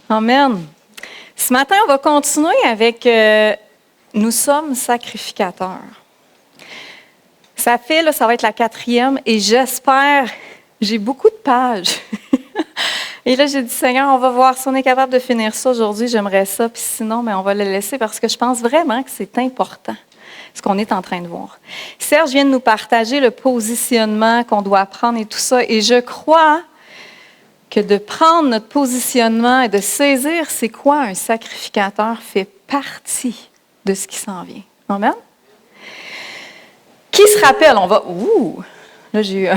Amen. Ce matin, on va continuer avec Nous sommes sacrificateurs. Ça va être la 4e et j'espère, j'ai beaucoup de pages. Et là, j'ai dit, Seigneur, on va voir si on est capable de finir ça aujourd'hui. J'aimerais ça, puis sinon, on va le laisser parce que je pense vraiment que c'est important, ce qu'on est en train de voir. Serge vient de nous partager le positionnement qu'on doit prendre et tout ça. Et je crois que de prendre notre positionnement et de saisir c'est quoi un sacrificateur fait partie de ce qui s'en vient. Amen? Qui se rappelle? Là, j'ai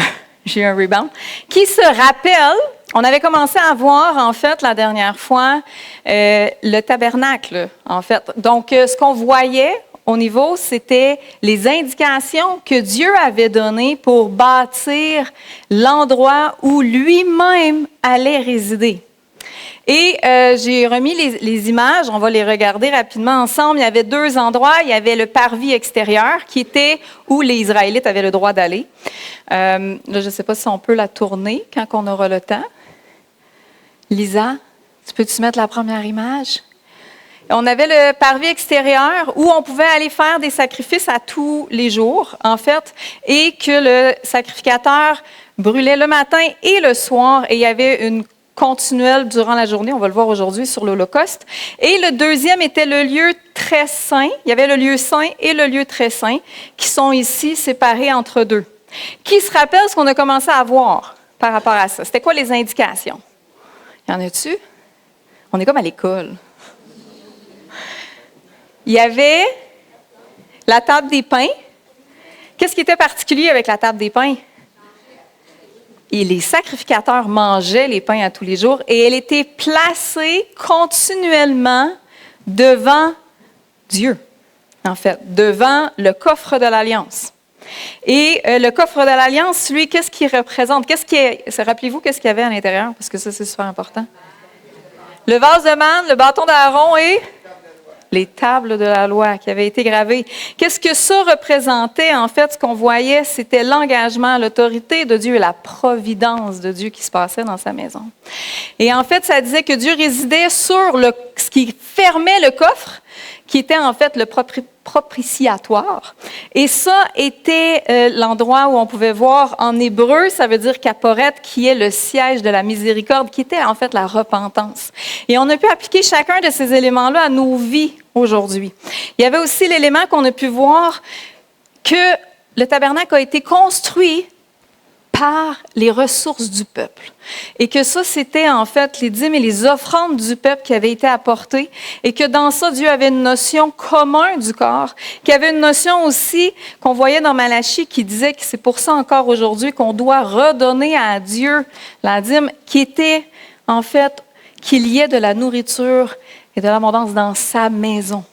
eu un rebound. Qui se rappelle? On avait commencé à voir, en fait, la dernière fois, le tabernacle, en fait. Donc, ce qu'on voyait au niveau, c'était les indications que Dieu avait données pour bâtir l'endroit où lui-même allait résider. Et j'ai remis les images, on va les regarder rapidement ensemble. Il y avait 2 endroits. Il y avait le parvis extérieur qui était où les Israélites avaient le droit d'aller. Là, je ne sais pas si on peut la tourner quand on aura le temps. Lisa, tu peux-tu mettre la première image? On avait le parvis extérieur où on pouvait aller faire des sacrifices à tous les jours, en fait, et que le sacrificateur brûlait le matin et le soir, et il y avait une continuelle durant la journée, on va le voir aujourd'hui sur l'Holocauste. Et le deuxième était le lieu très saint. Il y avait le lieu saint et le lieu très saint qui sont ici séparés entre deux. Qui se rappelle ce qu'on a commencé à voir par rapport à ça? C'était quoi les indications? Y en a-tu? On est comme à l'école. Il y avait la table des pains. Qu'est-ce qui était particulier avec la table des pains? Et les sacrificateurs mangeaient les pains à tous les jours et elle était placée continuellement devant Dieu, en fait, devant le coffre de l'Alliance. Et le coffre de l'Alliance, lui, qu'est-ce qu'il représente? Rappelez-vous qu'est-ce qu'il y avait à l'intérieur? Parce que ça, c'est super important. Le vase de manne, le bâton d'Aaron et les tables de la loi qui avaient été gravées. Qu'est-ce que ça représentait? En fait, ce qu'on voyait, c'était l'engagement, l'autorité de Dieu et la providence de Dieu qui se passait dans sa maison. Et en fait, ça disait que Dieu résidait sur ce qui fermait le coffre, qui était en fait le propitiatoire. Et ça était l'endroit où on pouvait voir en hébreu, ça veut dire kaporet, qui est le siège de la miséricorde, qui était en fait la repentance. Et on a pu appliquer chacun de ces éléments-là à nos vies aujourd'hui. Il y avait aussi l'élément qu'on a pu voir que le tabernacle a été construit par les ressources du peuple. Et que ça, c'était en fait les dîmes et les offrandes du peuple qui avaient été apportées. Et que dans ça, Dieu avait une notion commune du corps, qu'il y avait une notion aussi qu'on voyait dans Malachie qui disait que c'est pour ça encore aujourd'hui qu'on doit redonner à Dieu la dîme qui était en fait qu'il y ait de la nourriture et de l'abondance dans sa maison.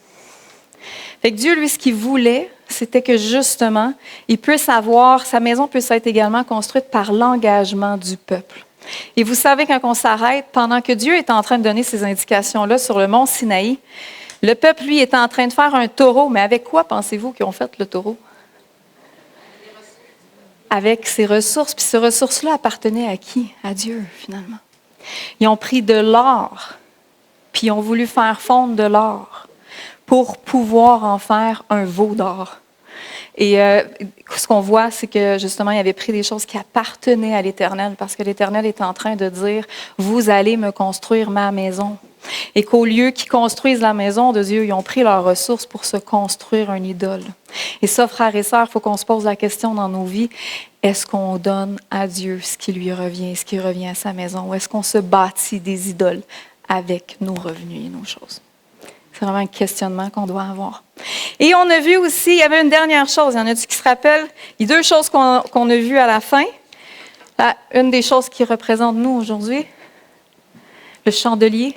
Fait que Dieu, lui, ce qu'il voulait, c'était que justement, il puisse avoir, sa maison puisse être également construite par l'engagement du peuple. Et vous savez, quand on s'arrête, pendant que Dieu est en train de donner ces indications-là sur le mont Sinaï, le peuple, lui, est en train de faire un taureau. Mais avec quoi pensez-vous qu'ils ont fait le taureau? Avec ses ressources. Puis ces ressources-là appartenaient à qui? À Dieu, finalement. Ils ont pris de l'or, puis ils ont voulu faire fondre de l'or pour pouvoir en faire un veau d'or. Et ce qu'on voit, c'est que justement, il avait pris des choses qui appartenaient à l'Éternel, parce que l'Éternel est en train de dire, vous allez me construire ma maison. Et qu'au lieu qu'ils construisent la maison de Dieu, ils ont pris leurs ressources pour se construire un idole. Et ça, frères et sœurs, il faut qu'on se pose la question dans nos vies, est-ce qu'on donne à Dieu ce qui lui revient, ce qui revient à sa maison, ou est-ce qu'on se bâtit des idoles avec nos revenus et nos choses? C'est vraiment un questionnement qu'on doit avoir. Et on a vu aussi, il y avait une dernière chose, il y en a qui se rappellent, il y a 2 choses qu'on a vues à la fin. Une des choses qui représente nous aujourd'hui, le chandelier.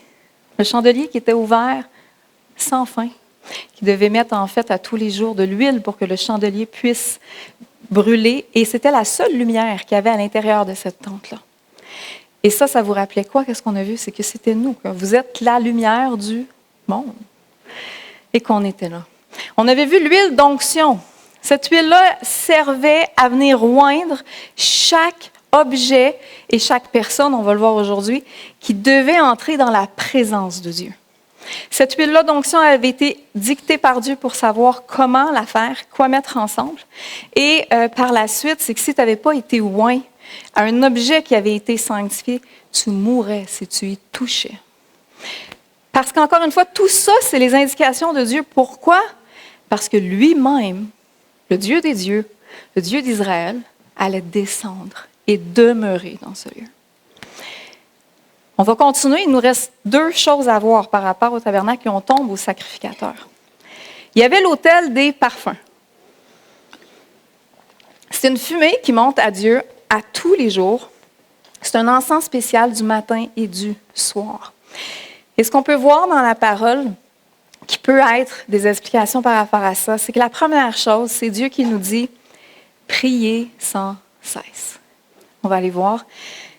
Le chandelier qui était ouvert sans fin, qui devait mettre en fait à tous les jours de l'huile pour que le chandelier puisse brûler. Et c'était la seule lumière qu'il y avait à l'intérieur de cette tente-là. Et ça vous rappelait quoi? Qu'est-ce qu'on a vu? C'est que c'était nous. Vous êtes la lumière du monde. Et qu'on était là. On avait vu l'huile d'onction. Cette huile-là servait à venir oindre chaque objet et chaque personne, on va le voir aujourd'hui, qui devait entrer dans la présence de Dieu. Cette huile-là d'onction avait été dictée par Dieu pour savoir comment la faire, quoi mettre ensemble. Et par la suite, c'est que si tu n'avais pas été oint à un objet qui avait été sanctifié, tu mourrais si tu y touchais. Parce qu'encore une fois, tout ça, c'est les indications de Dieu. Pourquoi? Parce que lui-même, le Dieu des dieux, le Dieu d'Israël, allait descendre et demeurer dans ce lieu. On va continuer. Il nous reste 2 choses à voir par rapport au tabernacle et on tombe au sacrificateur. Il y avait l'autel des parfums. C'est une fumée qui monte à Dieu à tous les jours. C'est un encens spécial du matin et du soir. Et ce qu'on peut voir dans la parole, qui peut être des explications par rapport à ça, c'est que la première chose, c'est Dieu qui nous dit « priez sans cesse ». On va aller voir.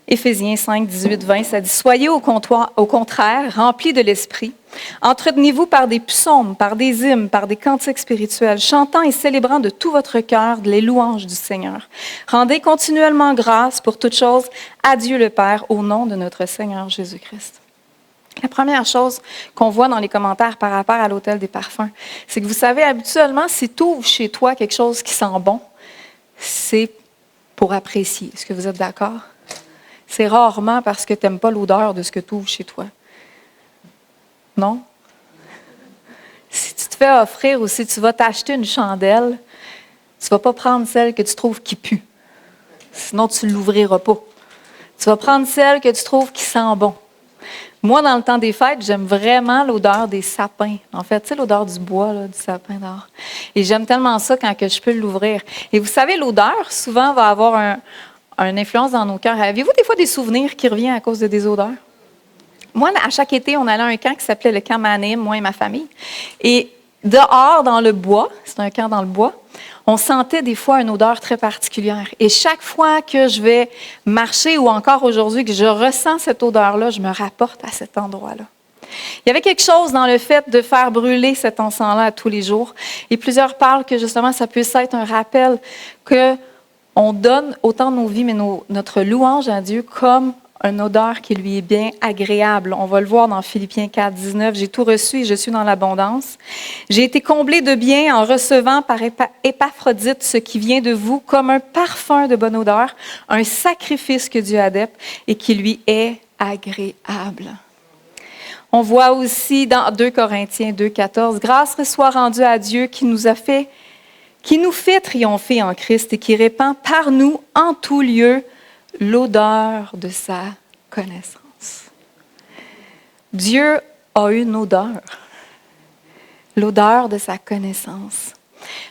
Éphésiens 5, 18, 20, ça dit « Soyez au contraire remplis de l'Esprit. Entretenez-vous par des psaumes, par des hymnes, par des cantiques spirituels, chantant et célébrant de tout votre cœur les louanges du Seigneur. Rendez continuellement grâce pour toutes choses à Dieu le Père au nom de notre Seigneur Jésus-Christ. » La première chose qu'on voit dans les commentaires par rapport à l'autel des parfums, c'est que vous savez, habituellement, si tu ouvres chez toi quelque chose qui sent bon, c'est pour apprécier. Est-ce que vous êtes d'accord? C'est rarement parce que tu n'aimes pas l'odeur de ce que tu ouvres chez toi. Non? Si tu te fais offrir ou si tu vas t'acheter une chandelle, tu ne vas pas prendre celle que tu trouves qui pue. Sinon, tu ne l'ouvriras pas. Tu vas prendre celle que tu trouves qui sent bon. Moi, dans le temps des fêtes, j'aime vraiment l'odeur des sapins. En fait, tu sais, l'odeur du bois, là, du sapin d'or. Et j'aime tellement ça quand que je peux l'ouvrir. Et vous savez, l'odeur, souvent, va avoir une influence dans nos cœurs. Avez-vous des fois des souvenirs qui reviennent à cause de des odeurs? Moi, à chaque été, on allait à un camp qui s'appelait le camp Manim, moi et ma famille. Et dehors, dans le bois, c'est un camp dans le bois, on sentait des fois une odeur très particulière. Et chaque fois que je vais marcher ou encore aujourd'hui que je ressens cette odeur-là, je me rapporte à cet endroit-là. Il y avait quelque chose dans le fait de faire brûler cet encens-là à tous les jours. Et plusieurs parlent que justement, ça puisse être un rappel qu'on donne autant nos vies, mais notre louange à Dieu comme une odeur qui lui est bien agréable. On va le voir dans Philippiens 4, 19. « J'ai tout reçu et je suis dans l'abondance. J'ai été comblé de bien en recevant par Épaphrodite ce qui vient de vous comme un parfum de bonne odeur, un sacrifice que Dieu adepte et qui lui est agréable. » On voit aussi dans 2 Corinthiens 2, 14, « Grâce soit rendue à Dieu qui nous fait triompher en Christ et qui répand par nous en tout lieu l'odeur de sa connaissance. » Dieu a une odeur, l'odeur de sa connaissance.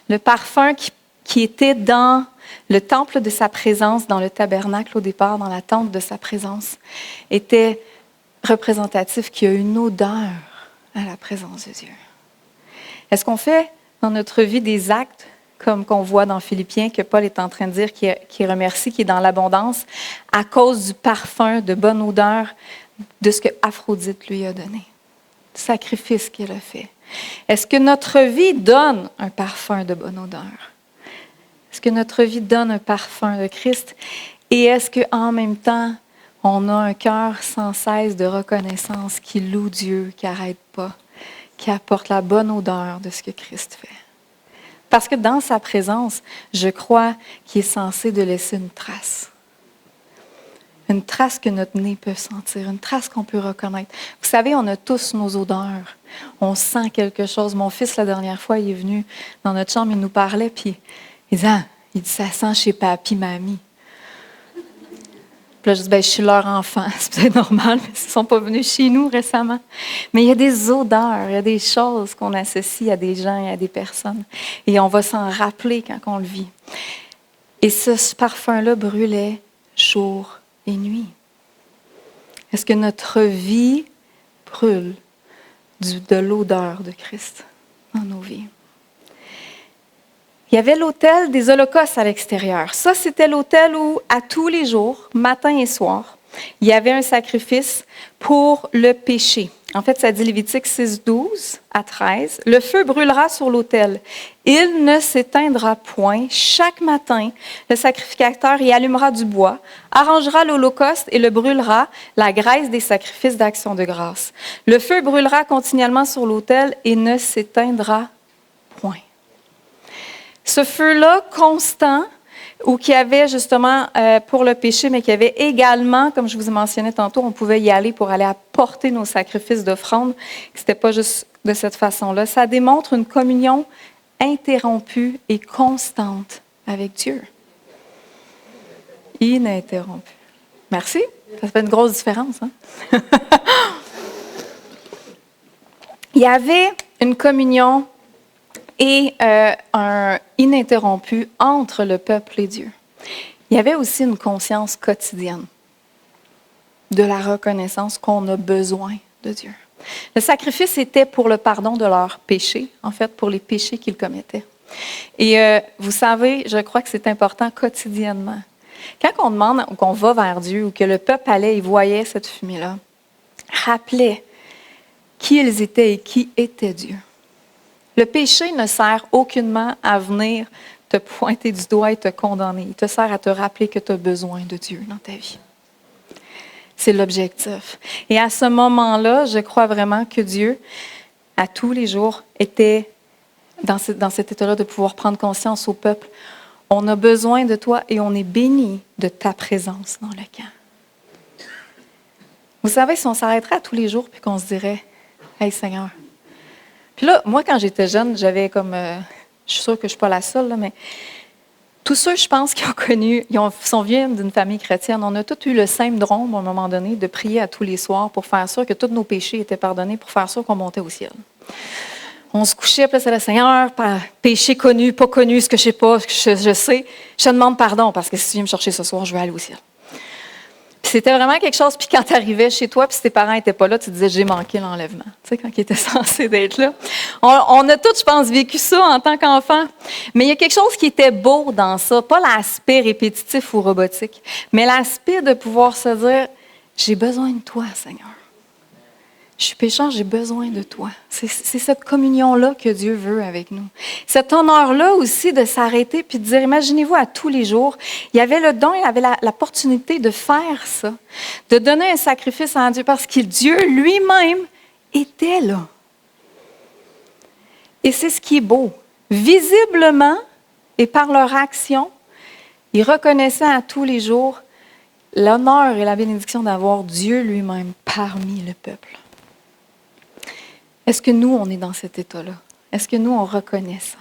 Le parfum qui était dans le temple de sa présence, dans le tabernacle au départ, dans la tente de sa présence, était représentatif qu'il y a une odeur à la présence de Dieu. Est-ce qu'on fait dans notre vie des actes comme qu'on voit dans Philippiens, que Paul est en train de dire, qu'il remercie, qui est dans l'abondance, à cause du parfum de bonne odeur de ce que Aphrodite lui a donné, du sacrifice qu'il a fait. Est-ce que notre vie donne un parfum de bonne odeur? Est-ce que notre vie donne un parfum de Christ? Et est-ce qu'en même temps, on a un cœur sans cesse de reconnaissance qui loue Dieu, qui n'arrête pas, qui apporte la bonne odeur de ce que Christ fait? Parce que dans sa présence, je crois qu'il est censé de laisser une trace. Une trace que notre nez peut sentir, une trace qu'on peut reconnaître. Vous savez, on a tous nos odeurs. On sent quelque chose. Mon fils, la dernière fois, il est venu dans notre chambre, il nous parlait, puis il dit, ça sent chez papi, mamie. Puis là, je dis, je suis leur enfant. C'est peut-être normal, mais ils ne sont pas venus chez nous récemment. Mais il y a des odeurs, il y a des choses qu'on associe à des gens et à des personnes. Et on va s'en rappeler quand on le vit. Et ce parfum-là brûlait jour et nuit. Est-ce que notre vie brûle de l'odeur de Christ dans nos vies? Il y avait l'autel des holocaustes à l'extérieur. Ça, c'était l'autel où, à tous les jours, matin et soir, il y avait un sacrifice pour le péché. En fait, ça dit Lévitique 6, 12 à 13. « Le feu brûlera sur l'autel. Il ne s'éteindra point. Chaque matin, le sacrificateur y allumera du bois, arrangera l'holocauste et le brûlera, la graisse des sacrifices d'action de grâce. Le feu brûlera continuellement sur l'autel et ne s'éteindra point. » Ce feu-là constant, ou qui avait justement pour le péché, mais qui avait également, comme je vous ai mentionné tantôt, on pouvait y aller pour aller apporter nos sacrifices d'offrande. Ce n'était pas juste de cette façon-là. Ça démontre une communion interrompue et constante avec Dieu. Ininterrompue. Merci. Ça fait une grosse différence, hein? Il y avait une communion et ininterrompu entre le peuple et Dieu. Il y avait aussi une conscience quotidienne de la reconnaissance qu'on a besoin de Dieu. Le sacrifice était pour le pardon de leurs péchés, en fait, pour les péchés qu'ils commettaient. Et vous savez, je crois que c'est important quotidiennement. Quand on demande ou qu'on va vers Dieu ou que le peuple allait et voyait cette fumée-là, rappelait qui ils étaient et qui était Dieu. Le péché ne sert aucunement à venir te pointer du doigt et te condamner. Il te sert à te rappeler que tu as besoin de Dieu dans ta vie. C'est l'objectif. Et à ce moment-là, je crois vraiment que Dieu, à tous les jours, était dans cet état-là de pouvoir prendre conscience au peuple. On a besoin de toi et on est béni de ta présence dans le camp. Vous savez, si on s'arrêterait à tous les jours puis qu'on se dirait, « Hey Seigneur », puis là, moi, quand j'étais jeune, j'avais comme, je suis sûre que je ne suis pas la seule, là, mais tous ceux, je pense, qui ont connu, sont viennent d'une famille chrétienne, on a tous eu le syndrome, à un moment donné, de prier à tous les soirs pour faire sûr que tous nos péchés étaient pardonnés, pour faire sûr qu'on montait au ciel. On se couchait, puis là, c'est le Seigneur, péché connu, pas connu, ce que je sais pas, ce que je sais, je te demande pardon, parce que si tu viens me chercher ce soir, je vais aller au ciel. Puis c'était vraiment quelque chose, puis quand tu arrivais chez toi, puis si tes parents n'étaient pas là, tu te disais, j'ai manqué l'enlèvement, tu sais, quand ils étaient censés d'être là. On a tous, je pense, vécu ça en tant qu'enfant. Mais il y a quelque chose qui était beau dans ça, pas l'aspect répétitif ou robotique, mais l'aspect de pouvoir se dire, j'ai besoin de toi, Seigneur. Je suis pécheur, j'ai besoin de toi. C'est cette communion-là que Dieu veut avec nous. Cet honneur-là aussi de s'arrêter puis de dire, imaginez-vous à tous les jours, il y avait le don, il y avait l'opportunité de faire ça, de donner un sacrifice à Dieu parce que Dieu lui-même était là. Et c'est ce qui est beau. Visiblement et par leur action, ils reconnaissaient à tous les jours l'honneur et la bénédiction d'avoir Dieu lui-même parmi le peuple. Est-ce que nous, on est dans cet état-là? Est-ce que nous, on reconnaît ça?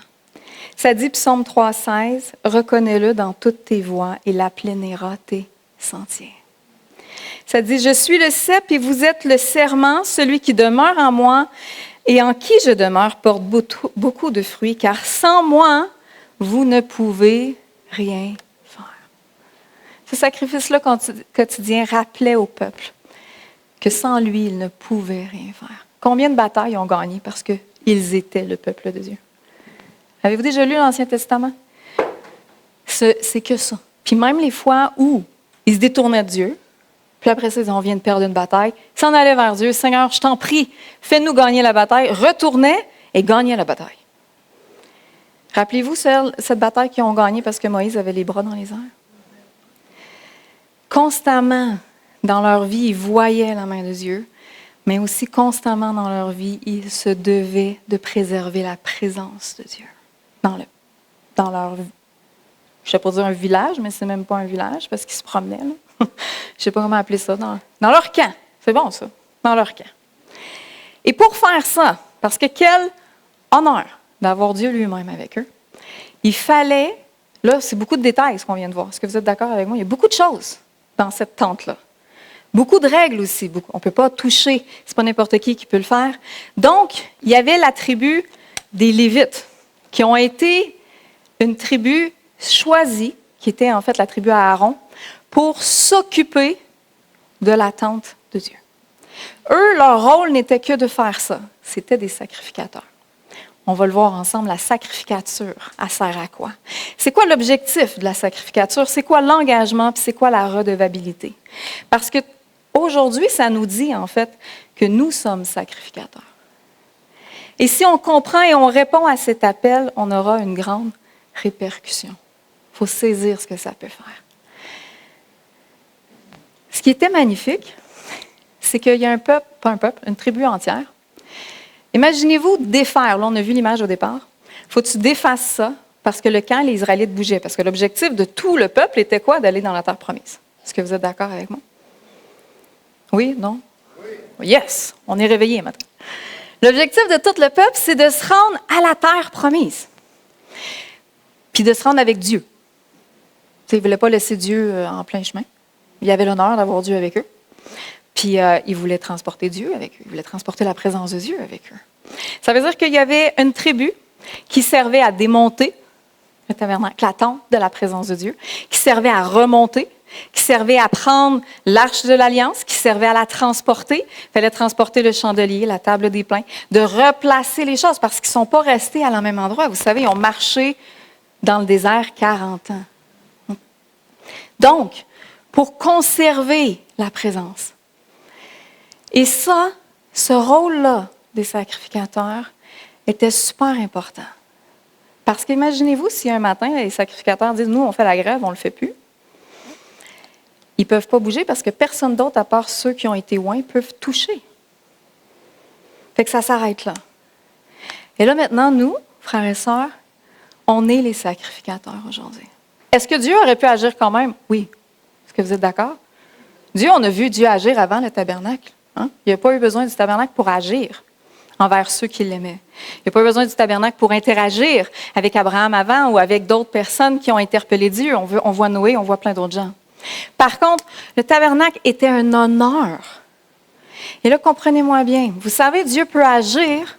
Ça dit, Psaume 3,16, « Reconnais-le dans toutes tes voies et l'aplanira tes sentiers. » Ça dit, « Je suis le cep et vous êtes le serment, celui qui demeure en moi et en qui je demeure porte beaucoup de fruits, car sans moi, vous ne pouvez rien faire. » Ce sacrifice-là quotidien rappelait au peuple que sans lui, il ne pouvait rien faire. Combien de batailles ils ont gagné parce qu'ils étaient le peuple de Dieu? Avez-vous déjà lu l'Ancien Testament? C'est que ça. Puis même les fois où ils se détournaient de Dieu, puis après ça, ils disaient, on vient de perdre une bataille, ils s'en allaient vers Dieu, Seigneur, je t'en prie, fais-nous gagner la bataille, retournaient et gagnaient la bataille. Rappelez-vous cette bataille qu'ils ont gagnée parce que Moïse avait les bras dans les airs? Constamment, dans leur vie, ils voyaient la main de Dieu, mais aussi constamment dans leur vie, ils se devaient de préserver la présence de Dieu dans leur vie. Je ne sais pas dire un village, mais ce n'est même pas un village parce qu'ils se promenaient. Là. Je ne sais pas comment appeler ça. Dans leur camp. C'est bon, ça. Dans leur camp. Et pour faire ça, parce que quel honneur d'avoir Dieu lui-même avec eux, il fallait, là, c'est beaucoup de détails ce qu'on vient de voir. Est-ce que vous êtes d'accord avec moi? Il y a beaucoup de choses dans cette tente-là. Beaucoup de règles aussi. On ne peut pas toucher. Ce n'est pas n'importe qui peut le faire. Donc, il y avait la tribu des Lévites, qui ont été une tribu choisie, qui était en fait la tribu à Aaron, pour s'occuper de la tente de Dieu. Eux, leur rôle n'était que de faire ça. C'était des sacrificateurs. on va le voir ensemble, la sacrificature, elle sert à quoi? C'est quoi l'objectif de la sacrificature? C'est quoi l'engagement? Puis c'est quoi la redevabilité? Parce que aujourd'hui, ça nous dit en fait que nous sommes sacrificateurs. Et si on comprend et on répond à cet appel, on aura une grande répercussion. Il faut saisir ce que ça peut faire. Ce qui était magnifique, c'est qu'il y a un peuple, pas un peuple, une tribu entière. Imaginez-vous défaire, là on a vu l'image au départ, il faut que tu défasses ça parce que le camp, les Israélites bougeaient. Parce que l'objectif de tout le peuple était quoi? D'aller dans la terre promise. Est-ce que vous êtes d'accord avec moi? Oui? Non? Oui. Yes! On est réveillés maintenant. L'objectif de tout le peuple, c'est de se rendre à la terre promise. Puis de se rendre avec Dieu. Ils ne voulaient pas laisser Dieu en plein chemin. Ils avaient l'honneur d'avoir Dieu avec eux. Puis ils voulaient transporter Dieu avec eux. Ils voulaient transporter la présence de Dieu avec eux. Ça veut dire qu'il y avait une tribu qui servait à démonter le tabernacle, la tente de la présence de Dieu, qui servait à remonter, qui servait à prendre l'arche de l'Alliance, qui servait à la transporter. Il fallait transporter le chandelier, la table des pains, de replacer les choses parce qu'ils ne sont pas restés à la même endroit. Vous savez, ils ont marché dans le désert 40 ans. Donc, pour conserver la présence. Et ça, ce rôle-là des sacrificateurs était super important. Parce qu'imaginez-vous si un matin, les sacrificateurs disent « Nous, on fait la grève, on ne le fait plus ». Ils ne peuvent pas bouger parce que personne d'autre, à part ceux qui ont été oints, peuvent toucher. Fait que ça s'arrête là. Et là, maintenant, nous, frères et sœurs, on est les sacrificateurs aujourd'hui. Est-ce que Dieu aurait pu agir quand même? Oui. Est-ce que vous êtes d'accord? Dieu, on a vu Dieu agir avant le tabernacle. Hein? Il n'a pas eu besoin du tabernacle pour agir envers ceux qui l'aimaient. Il n'a pas eu besoin du tabernacle pour interagir avec Abraham avant ou avec d'autres personnes qui ont interpellé Dieu. On voit Noé, on voit plein d'autres gens. Par contre, le tabernacle était un honneur. Et là, comprenez-moi bien. Vous savez, Dieu peut agir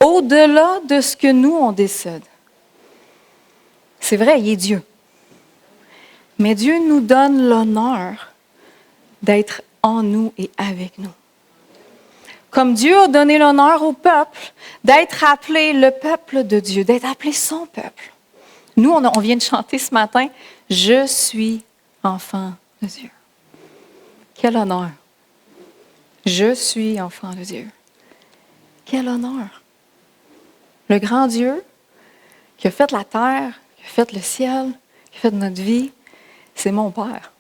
au-delà de ce que nous, on décide. C'est vrai, il est Dieu. Mais Dieu nous donne l'honneur d'être en nous et avec nous. Comme Dieu a donné l'honneur au peuple d'être appelé le peuple de Dieu, d'être appelé son peuple. Nous, on vient de chanter ce matin, « Je suis enfant de Dieu ». Quel honneur! Je suis enfant de Dieu. Quel honneur! Le grand Dieu qui a fait la terre, qui a fait le ciel, qui a fait notre vie, c'est mon Père.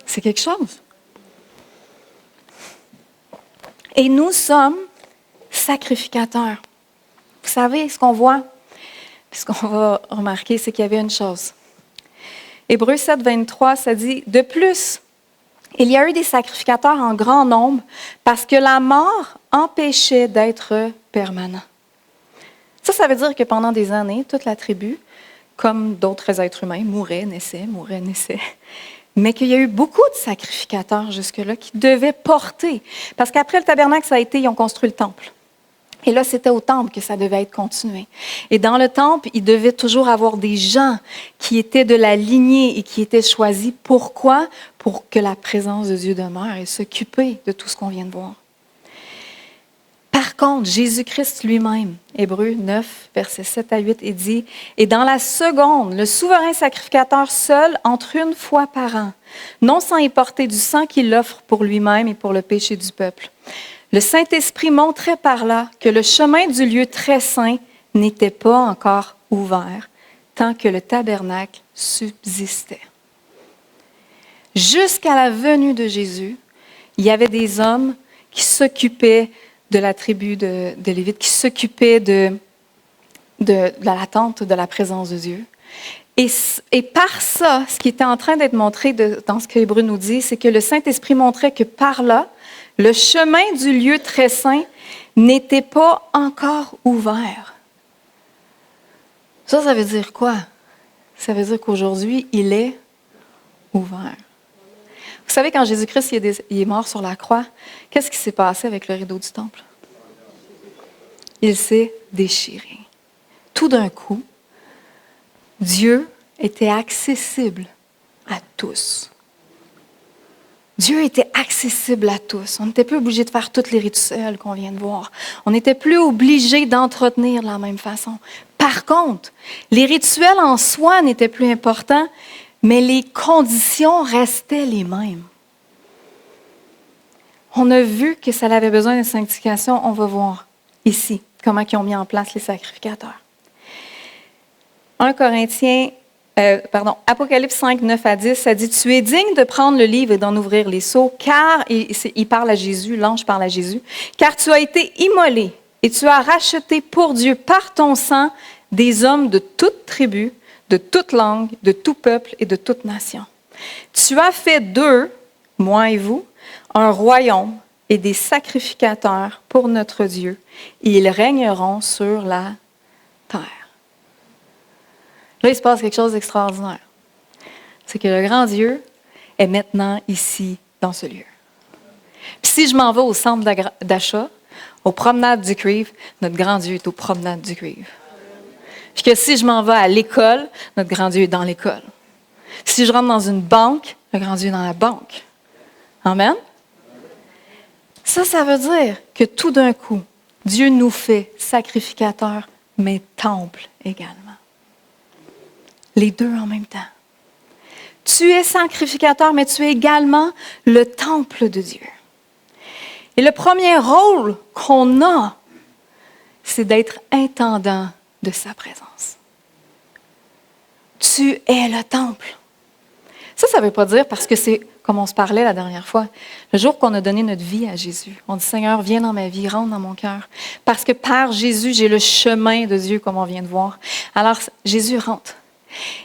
C'est quelque chose. Et nous sommes sacrificateurs. Vous savez, ce qu'on voit, puis ce qu'on va remarquer, c'est qu'il y avait une chose. Hébreux 7, 23, ça dit « De plus, il y a eu des sacrificateurs en grand nombre parce que la mort empêchait d'être permanent. » Ça veut dire que pendant des années, toute la tribu, comme d'autres êtres humains, mouraient, naissaient, mais qu'il y a eu beaucoup de sacrificateurs jusque-là qui devaient porter. Parce qu'après le tabernacle, ça a été, ils ont construit le temple. Et là, c'était au temple que ça devait être continué. Et dans le temple, il devait toujours avoir des gens qui étaient de la lignée et qui étaient choisis. Pourquoi? Pour que la présence de Dieu demeure et s'occuper de tout ce qu'on vient de voir. Par contre, Jésus-Christ lui-même, Hébreux 9, versets 7 à 8, il dit « Et dans la seconde, le souverain sacrificateur seul entre une fois par an, non sans y porter du sang qu'il offre pour lui-même et pour le péché du peuple. Le Saint-Esprit montrait par là que le chemin du lieu très saint n'était pas encore ouvert tant que le tabernacle subsistait. » Jusqu'à la venue de Jésus, il y avait des hommes qui s'occupaient de la tribu de Lévite, qui s'occupait de la tente de la présence de Dieu. Et par ça, ce qui était en train d'être montré dans ce que Hébreux nous dit, c'est que le Saint-Esprit montrait que par là, le chemin du lieu très saint n'était pas encore ouvert. Ça veut dire quoi? Ça veut dire qu'aujourd'hui, il est ouvert. Vous savez, quand Jésus-Christ il est mort sur la croix, qu'est-ce qui s'est passé avec le rideau du temple? Il s'est déchiré. Tout d'un coup, Dieu était accessible à tous. Dieu était accessible à tous. On n'était plus obligé de faire tous les rituels qu'on vient de voir. On n'était plus obligé d'entretenir de la même façon. Par contre, les rituels en soi n'étaient plus importants, mais les conditions restaient les mêmes. On a vu que ça avait besoin de sanctification. On va voir ici comment ils ont mis en place les sacrificateurs. Apocalypse 5, 9 à 10, ça dit « Tu es digne de prendre le livre et d'en ouvrir les sceaux, car, il parle à Jésus, l'ange parle à Jésus, car tu as été immolé et tu as racheté pour Dieu par ton sang des hommes de toute tribu, de toute langue, de tout peuple et de toute nation. Tu as fait d'eux, moi et vous, un royaume et des sacrificateurs pour notre Dieu, et ils régneront sur la terre. » Là, il se passe quelque chose d'extraordinaire. C'est que le grand Dieu est maintenant ici, dans ce lieu. Puis si je m'en vais au centre d'achat, aux promenades du cuivre, notre grand Dieu est aux promenades du cuivre. Puis que si je m'en vais à l'école, notre grand Dieu est dans l'école. Si je rentre dans une banque, le grand Dieu est dans la banque. Amen? Ça veut dire que tout d'un coup, Dieu nous fait sacrificateurs, mais temple également. Les deux en même temps. Tu es sacrificateur, mais tu es également le temple de Dieu. Et le premier rôle qu'on a, c'est d'être intendant de sa présence. Tu es le temple. Ça ne veut pas dire parce que c'est, comme on se parlait la dernière fois, le jour qu'on a donné notre vie à Jésus. On dit, Seigneur, viens dans ma vie, rentre dans mon cœur. Parce que par Jésus, j'ai le chemin de Dieu, comme on vient de voir. Alors, Jésus rentre.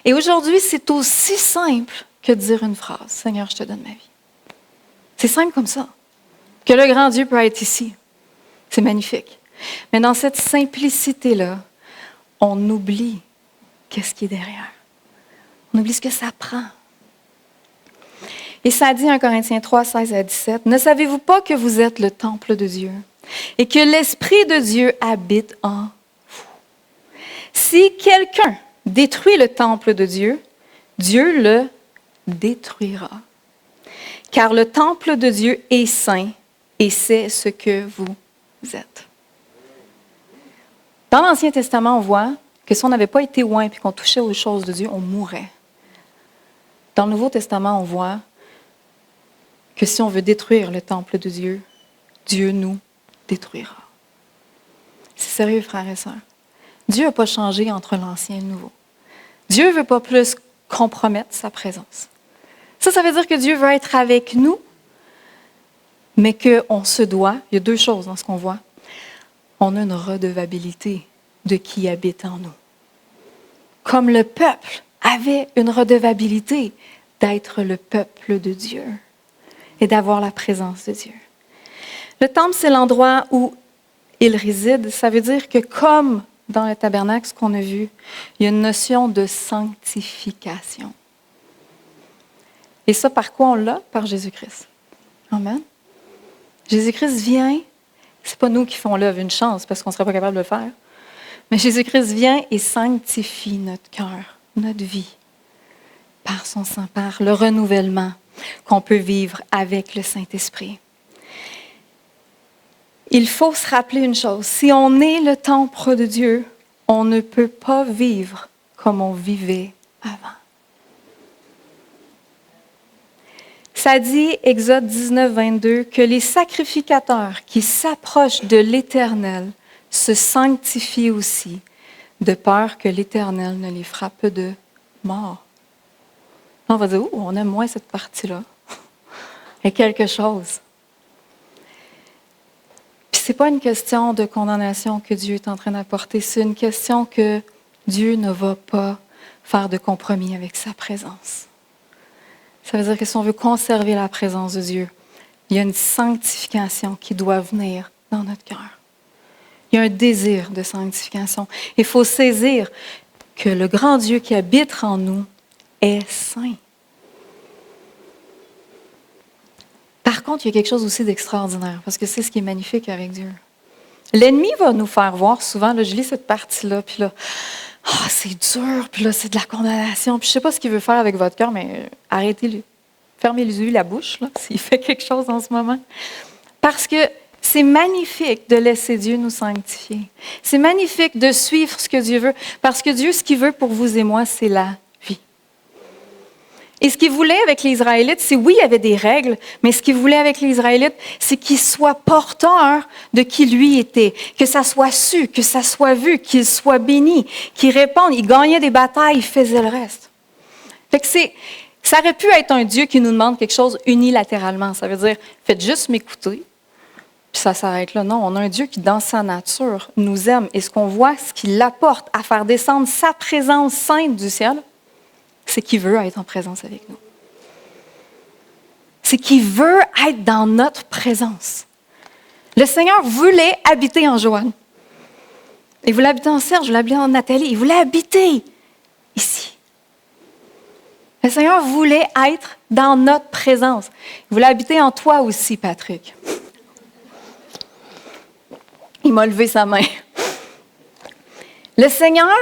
Et aujourd'hui, c'est aussi simple que de dire une phrase. Seigneur, je te donne ma vie. C'est simple comme ça. Que le grand Dieu peut être ici. C'est magnifique. Mais dans cette simplicité-là, on oublie qu'est-ce qui est derrière. On oublie ce que ça prend. Et ça dit en Corinthiens 3, 16 à 17, « Ne savez-vous pas que vous êtes le temple de Dieu et que l'Esprit de Dieu habite en vous? Si quelqu'un détruit le temple de Dieu, Dieu le détruira. Car le temple de Dieu est saint et c'est ce que vous êtes. » Dans l'Ancien Testament, on voit que si on n'avait pas été oint et qu'on touchait aux choses de Dieu, on mourrait. Dans le Nouveau Testament, on voit que si on veut détruire le temple de Dieu, Dieu nous détruira. C'est sérieux, frères et sœurs. Dieu n'a pas changé entre l'Ancien et le Nouveau. Dieu ne veut pas plus compromettre sa présence. Ça veut dire que Dieu veut être avec nous, mais qu'on se doit, il y a deux choses dans ce qu'on voit, on a une redevabilité de qui habite en nous. Comme le peuple avait une redevabilité d'être le peuple de Dieu et d'avoir la présence de Dieu. Le temple, c'est l'endroit où il réside. Ça veut dire que comme dans le tabernacle, ce qu'on a vu, il y a une notion de sanctification. Et ça, par quoi on l'a? Par Jésus-Christ. Amen. Jésus-Christ vient, c'est pas nous qui font l'œuvre, une chance, parce qu'on ne serait pas capable de le faire. Mais Jésus-Christ vient et sanctifie notre cœur, notre vie, par son sang, par le renouvellement qu'on peut vivre avec le Saint-Esprit. Il faut se rappeler une chose, si on est le temple de Dieu, on ne peut pas vivre comme on vivait avant. Ça dit, Exode 19, 22, que les sacrificateurs qui s'approchent de l'Éternel se sanctifient aussi, de peur que l'Éternel ne les frappe de mort. On va dire, on aime moins cette partie-là. Il y a quelque chose. Puis ce n'est pas une question de condamnation que Dieu est en train d'apporter, c'est une question que Dieu ne va pas faire de compromis avec sa présence. Ça veut dire que si on veut conserver la présence de Dieu, il y a une sanctification qui doit venir dans notre cœur. Il y a un désir de sanctification. Il faut saisir que le grand Dieu qui habite en nous est saint. Par contre, il y a quelque chose aussi d'extraordinaire, parce que c'est ce qui est magnifique avec Dieu. L'ennemi va nous faire voir souvent, là, je lis cette partie-là, puis là, c'est dur, puis là, c'est de la condamnation, puis je ne sais pas ce qu'il veut faire avec votre cœur, mais arrêtez-le. Fermez-lui la bouche, là, s'il fait quelque chose en ce moment. Parce que c'est magnifique de laisser Dieu nous sanctifier. C'est magnifique de suivre ce que Dieu veut. Parce que Dieu, ce qu'il veut pour vous et moi, c'est la vie. Et ce qu'il voulait avec les Israélites, c'est oui, il y avait des règles, mais ce qu'il voulait avec les Israélites, c'est qu'ils soient porteurs de qui lui était, que ça soit su, que ça soit vu, qu'ils soient bénis, qu'ils répondent. Ils gagnaient des batailles, ils faisaient le reste. Fait que ça aurait pu être un Dieu qui nous demande quelque chose unilatéralement. Ça veut dire, faites juste m'écouter, puis ça s'arrête là. Non, on a un Dieu qui, dans sa nature, nous aime. Et ce qu'on voit, ce qui l'apporte à faire descendre sa présence sainte du ciel, c'est qu'il veut être en présence avec nous. C'est qu'il veut être dans notre présence. Le Seigneur voulait habiter en Joanne. Il voulait habiter en Serge, il voulait habiter en Nathalie. Il voulait habiter ici. Le Seigneur voulait être dans notre présence. Il voulait habiter en toi aussi, Patrick. Il m'a levé sa main. Le Seigneur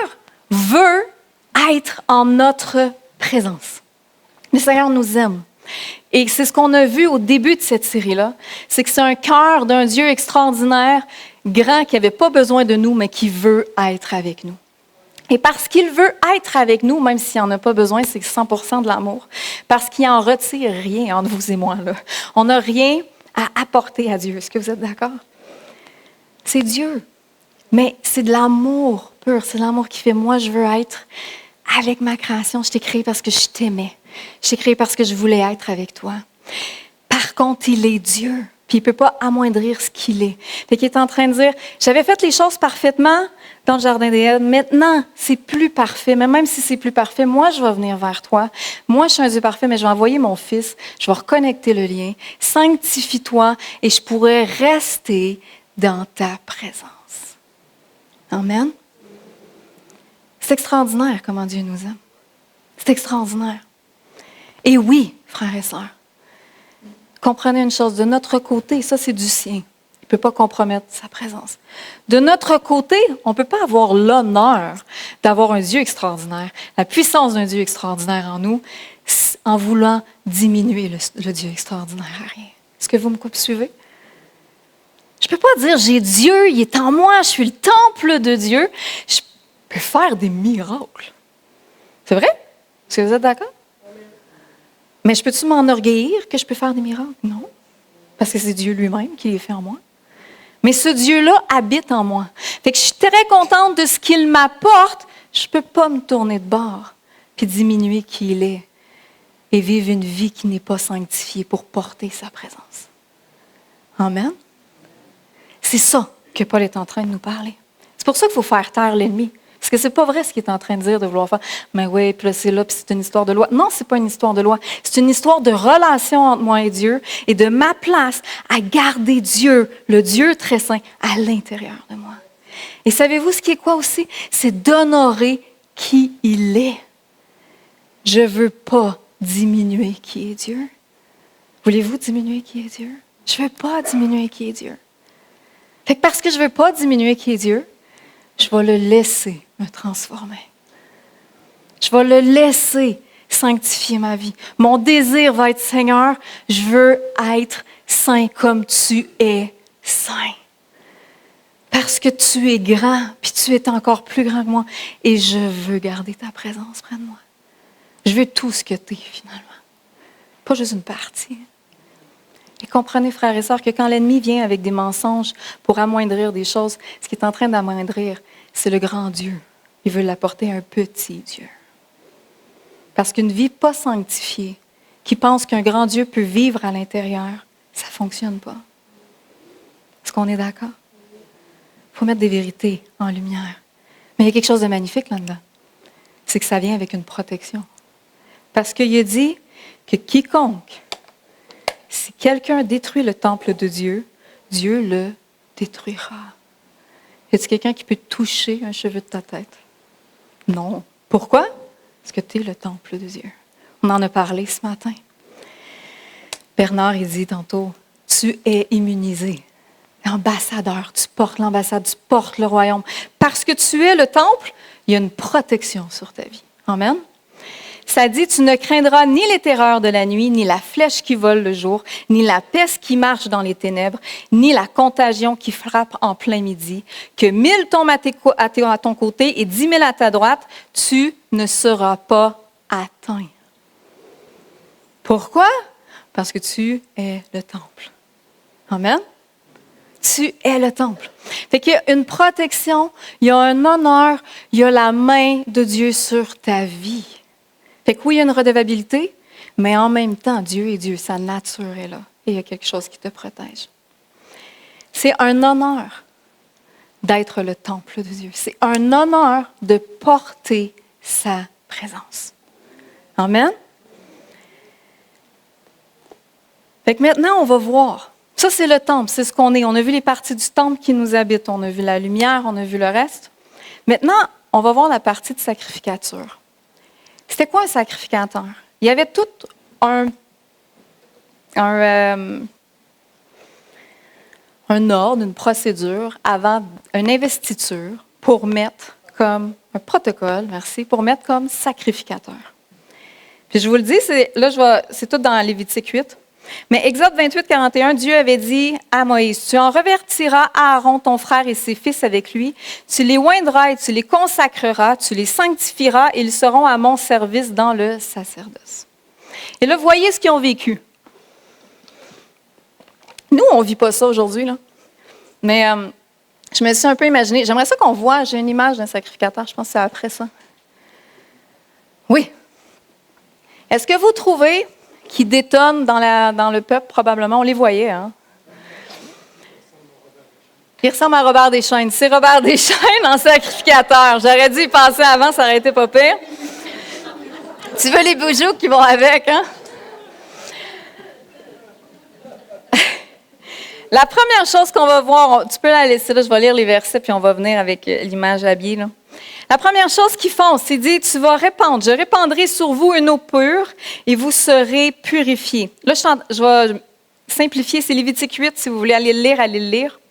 veut être en notre présence. Le Seigneur nous aime. Et c'est ce qu'on a vu au début de cette série-là, c'est que c'est un cœur d'un Dieu extraordinaire, grand, qui n'avait pas besoin de nous, mais qui veut être avec nous. Et parce qu'il veut être avec nous, même s'il n'en a pas besoin, c'est 100% de l'amour, parce qu'il n'en retire rien entre vous et moi, là. On n'a rien à apporter à Dieu. Est-ce que vous êtes d'accord? C'est Dieu. Mais c'est de l'amour pur. C'est de l'amour qui fait, moi, je veux être avec ma création. Je t'ai créé parce que je t'aimais. Je t'ai créé parce que je voulais être avec toi. Par contre, il est Dieu. Puis il ne peut pas amoindrir ce qu'il est. Fait qu'il est en train de dire, j'avais fait les choses parfaitement dans le Jardin d'Éden. Maintenant, c'est plus parfait. Mais même si c'est plus parfait, moi, je vais venir vers toi. Moi, je suis un Dieu parfait, mais je vais envoyer mon Fils. Je vais reconnecter le lien. Sanctifie-toi et je pourrai rester dans ta présence. Amen. C'est extraordinaire comment Dieu nous aime. C'est extraordinaire. Et oui, frères et sœurs, comprenez une chose, de notre côté, ça c'est du sien. Il ne peut pas compromettre sa présence. De notre côté, on ne peut pas avoir l'honneur d'avoir un Dieu extraordinaire, la puissance d'un Dieu extraordinaire en nous, en voulant diminuer le Dieu extraordinaire à rien. Est-ce que vous me suivez? Je ne peux pas dire, j'ai Dieu, il est en moi, je suis le temple de Dieu. Je peux faire des miracles. C'est vrai? Est-ce que vous êtes d'accord? Mais je peux-tu m'enorgueillir que je peux faire des miracles? Non. Parce que c'est Dieu lui-même qui les fait en moi. Mais ce Dieu-là habite en moi. Fait que je suis très contente de ce qu'il m'apporte. Je ne peux pas me tourner de bord puis diminuer qui il est et vivre une vie qui n'est pas sanctifiée pour porter sa présence. Amen. C'est ça que Paul est en train de nous parler. C'est pour ça qu'il faut faire taire l'ennemi. Parce que c'est pas vrai ce qu'il est en train de dire, de vouloir faire. Mais oui, puis là, c'est là, puis c'est une histoire de loi. Non, c'est pas une histoire de loi. C'est une histoire de relation entre moi et Dieu et de ma place à garder Dieu, le Dieu très saint, à l'intérieur de moi. Et savez-vous ce qui est quoi aussi? C'est d'honorer qui il est. Je veux pas diminuer qui est Dieu. Voulez-vous diminuer qui est Dieu? Je veux pas diminuer qui est Dieu. Fait que parce que je veux pas diminuer qui est Dieu, je vais le laisser me transformer. Je vais le laisser sanctifier ma vie. Mon désir va être, Seigneur, je veux être saint comme tu es saint. Parce que tu es grand, puis tu es encore plus grand que moi, et je veux garder ta présence près de moi. Je veux tout ce que tu es, finalement. Pas juste une partie. Et comprenez, frères et sœurs, que quand l'ennemi vient avec des mensonges pour amoindrir des choses, ce qu'il est en train d'amoindrir, c'est le grand Dieu. Il veut l'apporter à un petit Dieu. Parce qu'une vie pas sanctifiée, qui pense qu'un grand Dieu peut vivre à l'intérieur, ça ne fonctionne pas. Est-ce qu'on est d'accord? Il faut mettre des vérités en lumière. Mais il y a quelque chose de magnifique là-dedans. C'est que ça vient avec une protection. Parce qu'il a dit que quiconque, si quelqu'un détruit le temple de Dieu, Dieu le détruira. Y a-t-il quelqu'un qui peut toucher un cheveu de ta tête? Non. Pourquoi? Parce que tu es le temple de Dieu. On en a parlé ce matin. Bernard, il dit tantôt, tu es immunisé. Ambassadeur, tu portes l'ambassade, tu portes le royaume. Parce que tu es le temple, il y a une protection sur ta vie. Amen. Ça dit, tu ne craindras ni les terreurs de la nuit, ni la flèche qui vole le jour, ni la peste qui marche dans les ténèbres, ni la contagion qui frappe en plein midi. Que 1000 tombent à ton côté et 10 000 à ta droite, tu ne seras pas atteint. Pourquoi? Parce que tu es le temple. Amen? Tu es le temple. Fait qu'il y a une protection, il y a un honneur, il y a la main de Dieu sur ta vie. Fait que oui, il y a une redevabilité, mais en même temps, Dieu est Dieu, sa nature est là. Et il y a quelque chose qui te protège. C'est un honneur d'être le temple de Dieu. C'est un honneur de porter sa présence. Amen? Fait que maintenant, on va voir. Ça, c'est le temple, c'est ce qu'on est. On a vu les parties du temple qui nous habitent. On a vu la lumière, on a vu le reste. Maintenant, on va voir la partie de sacrificature. C'était quoi un sacrificateur? Il y avait tout un ordre, une procédure avant une investiture pour mettre comme un protocole, merci, pour mettre comme sacrificateur. Puis je vous le dis, c'est tout dans Lévitique 8. Mais Exode 28, 41, Dieu avait dit à Moïse, « Tu en revertiras Aaron, ton frère et ses fils avec lui. Tu les oindras et tu les consacreras, tu les sanctifieras et ils seront à mon service dans le sacerdoce. » Et là, voyez ce qu'ils ont vécu. Nous, on ne vit pas ça aujourd'hui, là. Mais je me suis un peu imaginé. J'aimerais ça qu'on voit, j'ai une image d'un sacrificateur, je pense que c'est après ça. Oui. Est-ce que vous trouvez qui détonnent dans le peuple, probablement? On les voyait, hein? Il ressemble à Robert Deschaines. C'est Robert Deschaines en sacrificateur. J'aurais dû y penser avant, ça aurait été pas pire. Tu veux les bijoux qui vont avec, hein? La première chose qu'on va voir, tu peux la laisser là, je vais lire les versets, puis on va venir avec l'image habillée, là. La première chose qu'ils font, c'est dire, tu vas répandre. Je répandrai sur vous une eau pure et vous serez purifiés. Là, je vais simplifier, c'est Lévitique 8, si vous voulez aller le lire, allez le lire.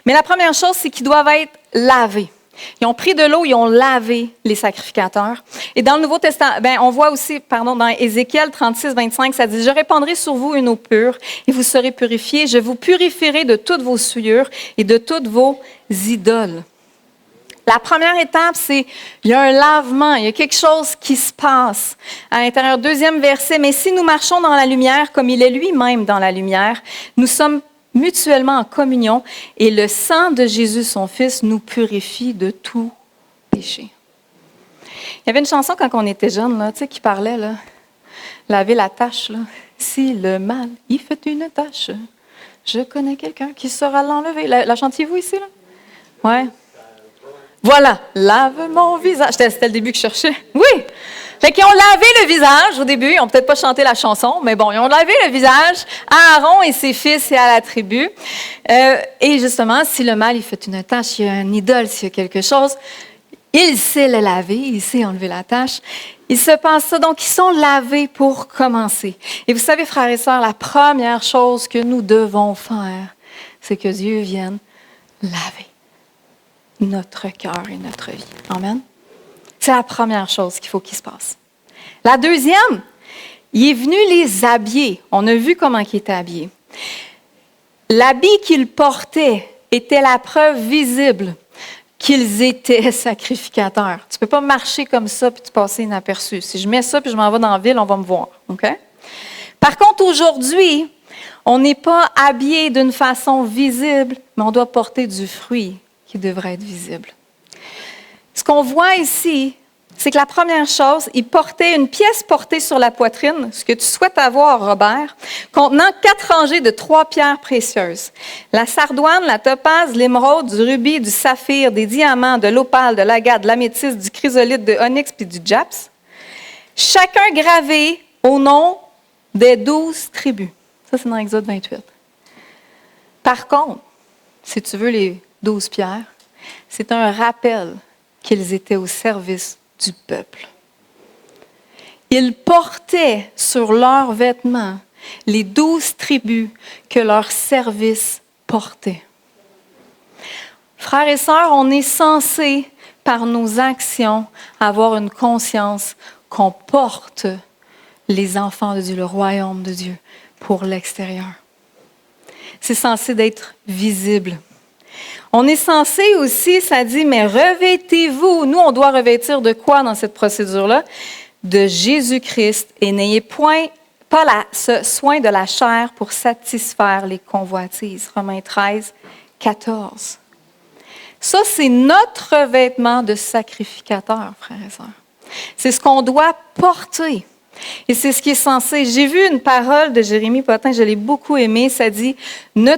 Mais la première chose, c'est qu'ils doivent être lavés. Ils ont pris de l'eau, ils ont lavé les sacrificateurs. Et dans le Nouveau Testament, on voit aussi, dans Ézéchiel 36, 25, ça dit, « Je répandrai sur vous une eau pure et vous serez purifiés. Je vous purifierai de toutes vos souillures et de toutes vos idoles. » La première étape, c'est il y a un lavement, il y a quelque chose qui se passe à l'intérieur. Deuxième verset, « Mais si nous marchons dans la lumière, comme il est lui-même dans la lumière, nous sommes mutuellement en communion, et le sang de Jésus, son Fils, nous purifie de tout péché. » Il y avait une chanson quand on était jeune, là, tu sais, qui parlait, là, laver la tâche, là. Si le mal, il fait une tâche, je connais quelqu'un qui saura l'enlever. La chantiez-vous ici, là? Ouais. Voilà, lave mon visage. C'était le début que je cherchais. Oui! Fait qu'ils ont lavé le visage au début. Ils n'ont peut-être pas chanté la chanson, mais bon, ils ont lavé le visage à Aaron et ses fils et à la tribu. Et justement, si le mal, il fait une tâche, il y a une idole, s'il y a quelque chose, il sait le laver, il sait enlever la tâche. Il se passe ça. Donc, ils sont lavés pour commencer. Et vous savez, frères et sœurs, la première chose que nous devons faire, c'est que Dieu vienne laver notre cœur et notre vie. Amen. C'est la première chose qu'il faut qu'il se passe. La deuxième, il est venu les habiller. On a vu comment il était habillé. L'habit qu'ils portaient était la preuve visible qu'ils étaient sacrificateurs. Tu ne peux pas marcher comme ça puis te passer inaperçu. Si je mets ça puis je m'en vais dans la ville, on va me voir. Okay? Par contre, aujourd'hui, on n'est pas habillé d'une façon visible, mais on doit porter du fruit qui devrait être visible. Ce qu'on voit ici, c'est que la première chose, il portait une pièce portée sur la poitrine, ce que tu souhaites avoir, Robert, contenant 4 rangées de 3 pierres précieuses. La sardoine, la topaze, l'émeraude, du rubis, du saphir, des diamants, de l'opale, de l'agate, de l'améthyste, du chrysolite, de onyx puis du japs. Chacun gravé au nom des 12 tribus. Ça, c'est dans Exode 28. Par contre, si tu veux les 12 pierres, c'est un rappel qu'ils étaient au service du peuple. Ils portaient sur leurs vêtements les 12 tribus que leur service portait. Frères et sœurs, on est censé, par nos actions, avoir une conscience qu'on porte les enfants de Dieu, le royaume de Dieu, pour l'extérieur. C'est censé d'être visible. On est censé aussi, ça dit, mais revêtez-vous. Nous, on doit revêtir de quoi dans cette procédure-là? De Jésus-Christ, et n'ayez pas ce soin de la chair pour satisfaire les convoitises. Romains 13, 14. Ça, c'est notre revêtement de sacrificateur, frères et sœurs. C'est ce qu'on doit porter. Et c'est ce qui est censé. J'ai vu une parole de Jérémie Potin, je l'ai beaucoup aimée. Ça dit, ne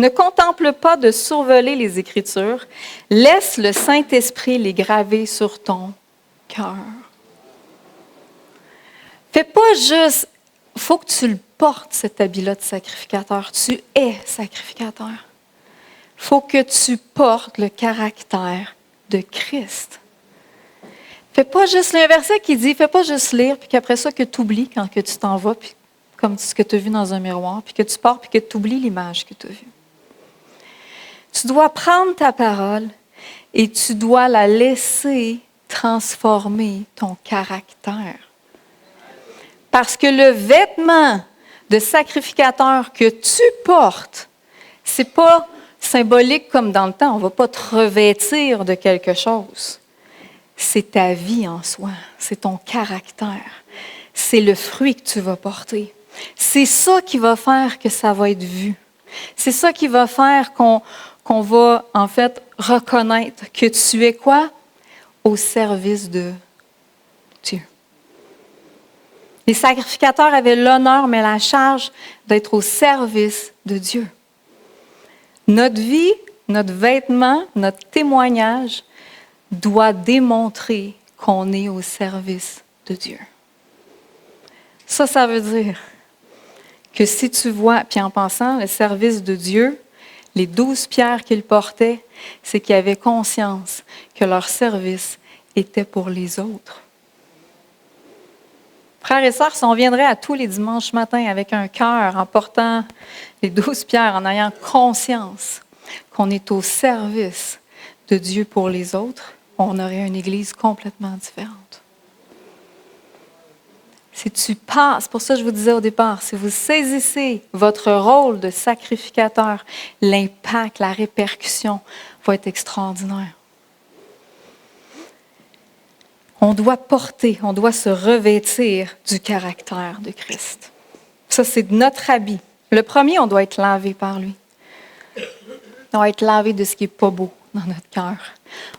contemple pas de survoler les Écritures. Laisse le Saint-Esprit les graver sur ton cœur. Fais pas juste, il faut que tu le portes, cet habit-là de sacrificateur. Tu es sacrificateur. Il faut que tu portes le caractère de Christ. Fais pas juste, il y a un verset qui dit, fais pas juste lire, puis qu'après ça, que tu oublies quand que tu t'en vas, puis comme ce que tu as vu dans un miroir, puis que tu pars, puis que tu oublies l'image que tu as vue. Tu dois prendre ta parole et tu dois la laisser transformer ton caractère. Parce que le vêtement de sacrificateur que tu portes, c'est pas symbolique comme dans le temps. On ne va pas te revêtir de quelque chose. C'est ta vie en soi. C'est ton caractère. C'est le fruit que tu vas porter. C'est ça qui va faire que ça va être vu. C'est ça qui va faire qu'on va, en fait, reconnaître que tu es quoi? Au service de Dieu. Les sacrificateurs avaient l'honneur, mais la charge d'être au service de Dieu. Notre vie, notre vêtement, notre témoignage doit démontrer qu'on est au service de Dieu. Ça veut dire que si tu vois, puis en pensant, le service de Dieu, les 12 pierres qu'ils portaient, c'est qu'ils avaient conscience que leur service était pour les autres. Frères et sœurs, si on viendrait à tous les dimanches matins avec un cœur en portant les 12 pierres, en ayant conscience qu'on est au service de Dieu pour les autres, on aurait une Église complètement différente. Si tu passes, c'est pour ça que je vous disais au départ, si vous saisissez votre rôle de sacrificateur, l'impact, la répercussion va être extraordinaire. On doit porter, on doit se revêtir du caractère de Christ. Ça, c'est notre habit. Le premier, on doit être lavé par lui. On doit être lavé de ce qui n'est pas beau dans notre cœur.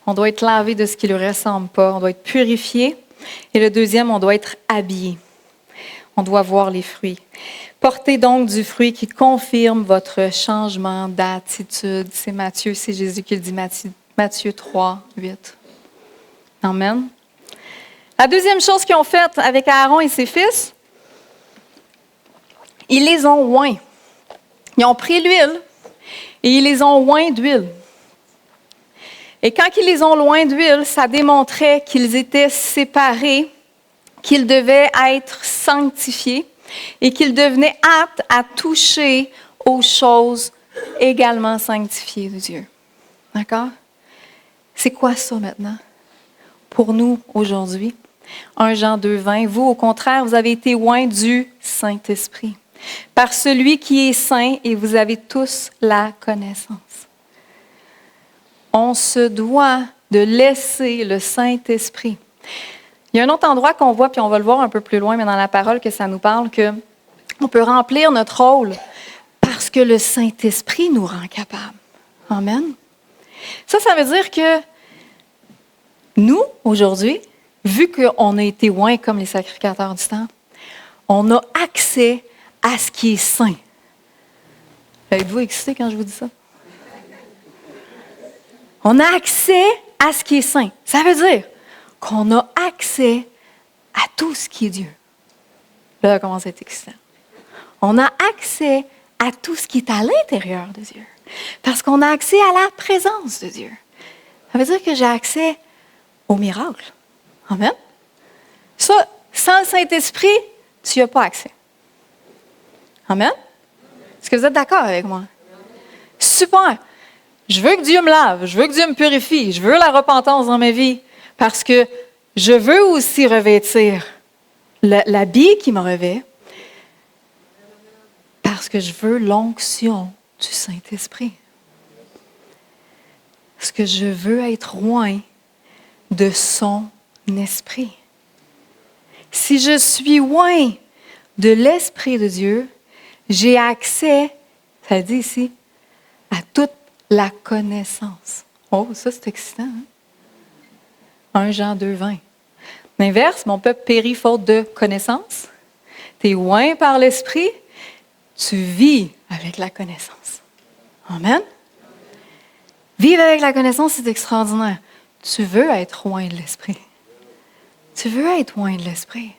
On doit être lavé de ce qui ne lui ressemble pas. On doit être purifié. Et le deuxième, on doit être habillé. On doit voir les fruits. Portez donc du fruit qui confirme votre changement d'attitude. C'est Matthieu, c'est Jésus qui le dit, Matthieu 3, 8. Amen. La deuxième chose qu'ils ont faite avec Aaron et ses fils, ils les ont oints. Ils ont pris l'huile et ils les ont oints d'huile. Et quand ils les ont oints d'huile, ça démontrait qu'ils étaient séparés, qu'ils devaient être sanctifiés et qu'ils devenaient aptes à toucher aux choses également sanctifiées de Dieu. D'accord? C'est quoi ça maintenant? Pour nous, aujourd'hui, 1 Jean 2, 20, vous, au contraire, vous avez été oints du Saint-Esprit, par celui qui est saint, et vous avez tous la connaissance. On se doit de laisser le Saint-Esprit. Il y a un autre endroit qu'on voit, puis on va le voir un peu plus loin, mais dans la parole que ça nous parle, qu'on peut remplir notre rôle parce que le Saint-Esprit nous rend capables. Amen. Ça veut dire que nous, aujourd'hui, vu qu'on a été oints comme les sacrificateurs du temple, on a accès à ce qui est saint. Êtes-vous excité quand je vous dis ça? On a accès à ce qui est saint. Ça veut dire qu'on a accès à tout ce qui est Dieu. Là, ça commence à être excitant. On a accès à tout ce qui est à l'intérieur de Dieu. Parce qu'on a accès à la présence de Dieu. Ça veut dire que j'ai accès au miracle. Amen. Ça, sans le Saint-Esprit, tu n'y as pas accès. Amen. Est-ce que vous êtes d'accord avec moi? Super. Je veux que Dieu me lave. Je veux que Dieu me purifie. Je veux la repentance dans ma vie. Parce que je veux aussi revêtir l'habit qui me revêt parce que je veux l'onction du Saint-Esprit. Parce que je veux être loin de son esprit. Si je suis loin de l'Esprit de Dieu, j'ai accès, ça le dit ici, à toute la connaissance. Oh, ça c'est excitant, hein? 1 Jean 2, 20. L'inverse, mon peuple périt faute de connaissance. Tu es loin par l'Esprit, tu vis avec la connaissance. Amen? Vivre avec la connaissance, c'est extraordinaire. Tu veux être loin de l'Esprit. Tu veux être loin de l'Esprit.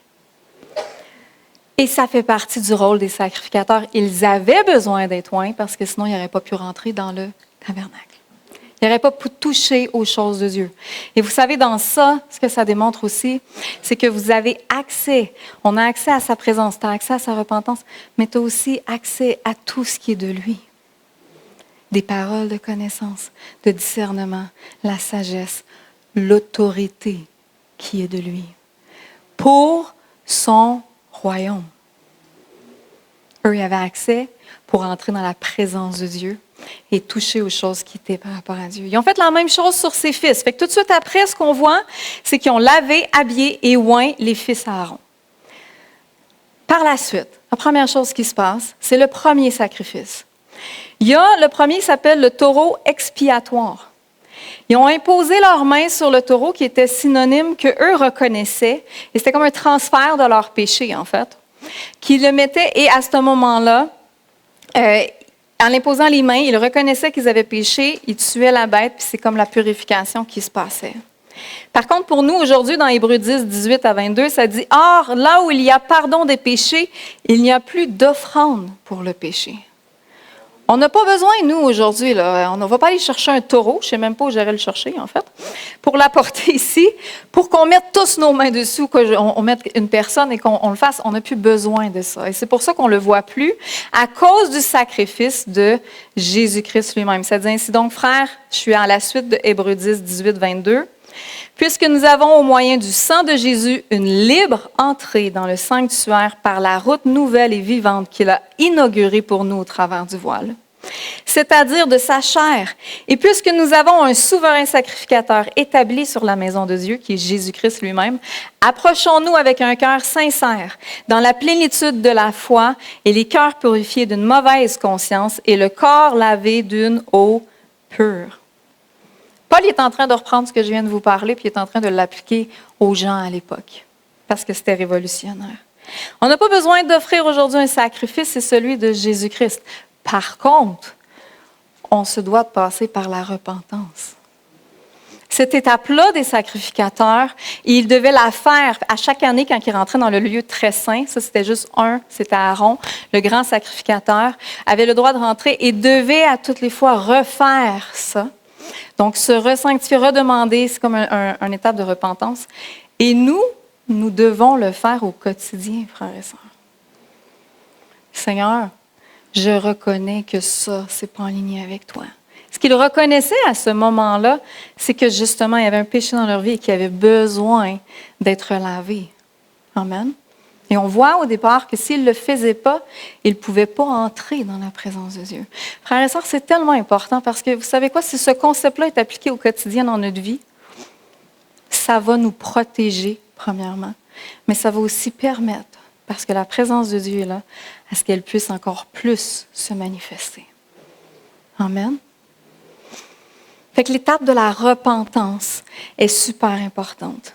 Et ça fait partie du rôle des sacrificateurs. Ils avaient besoin d'être loin parce que sinon, ils n'auraient pas pu rentrer dans le tabernacle. Ils n'auraient pas pu toucher aux choses de Dieu. Et vous savez, dans ça, ce que ça démontre aussi, c'est que vous avez accès. On a accès à sa présence, tu as accès à sa repentance, mais tu as aussi accès à tout ce qui est de lui. Des paroles de connaissance, de discernement, la sagesse, l'autorité qui est de lui. Pour son royaume. Eux, ils avaient accès pour entrer dans la présence de Dieu et toucher aux choses qui étaient par rapport à Dieu. Ils ont fait la même chose sur ses fils. Fait que tout de suite après, ce qu'on voit, c'est qu'ils ont lavé, habillé et oint les fils à Aaron. Par la suite, la première chose qui se passe, c'est le premier sacrifice. Le premier qui s'appelle le taureau expiatoire. Ils ont imposé leurs mains sur le taureau qui était synonyme qu'eux reconnaissaient, et c'était comme un transfert de leur péché, en fait, qu'ils le mettaient, et à ce moment-là, en imposant les mains, ils reconnaissaient qu'ils avaient péché, ils tuaient la bête, puis c'est comme la purification qui se passait. Par contre, pour nous, aujourd'hui, dans Hébreux 10, 18 à 22, ça dit « Or, là où il y a pardon des péchés, il n'y a plus d'offrande pour le péché. » On n'a pas besoin, nous, aujourd'hui, là, on ne va pas aller chercher un taureau, je ne sais même pas où j'irais le chercher, en fait, pour l'apporter ici, pour qu'on mette tous nos mains dessus, qu'on mette une personne et qu'on le fasse. On n'a plus besoin de ça. Et c'est pour ça qu'on ne le voit plus, à cause du sacrifice de Jésus-Christ lui-même. Ça dit ainsi donc, frères, je suis à la suite de Hébreux 10, 18, 22. Puisque nous avons au moyen du sang de Jésus une libre entrée dans le sanctuaire par la route nouvelle et vivante qu'il a inaugurée pour nous au travers du voile, c'est-à-dire de sa chair. Et puisque nous avons un souverain sacrificateur établi sur la maison de Dieu, qui est Jésus-Christ lui-même, approchons-nous avec un cœur sincère, dans la plénitude de la foi et les cœurs purifiés d'une mauvaise conscience et le corps lavé d'une eau pure. Paul est en train de reprendre ce que je viens de vous parler, puis il est en train de l'appliquer aux gens à l'époque, parce que c'était révolutionnaire. On n'a pas besoin d'offrir aujourd'hui un sacrifice, c'est celui de Jésus-Christ. Par contre, on se doit de passer par la repentance. Cette étape-là des sacrificateurs, ils devaient la faire à chaque année quand ils rentraient dans le lieu très saint. Ça, c'était juste c'était Aaron, le grand sacrificateur, avait le droit de rentrer et devait à toutes les fois refaire ça. Donc, se re-sanctifier, redemander, c'est comme une étape de repentance. Et nous devons le faire au quotidien, frères et sœurs. Seigneur, je reconnais que ça, c'est pas en ligne avec toi. Ce qu'ils reconnaissaient à ce moment-là, c'est que justement, il y avait un péché dans leur vie et qu'ils avaient besoin d'être lavés. Amen. Et on voit au départ que s'ils ne le faisaient pas, ils ne pouvaient pas entrer dans la présence de Dieu. Frères et sœurs, c'est tellement important parce que vous savez quoi, si ce concept-là est appliqué au quotidien dans notre vie, ça va nous protéger, premièrement, mais ça va aussi permettre, parce que la présence de Dieu est là, à ce qu'elle puisse encore plus se manifester. Amen. Fait que l'étape de la repentance est super importante.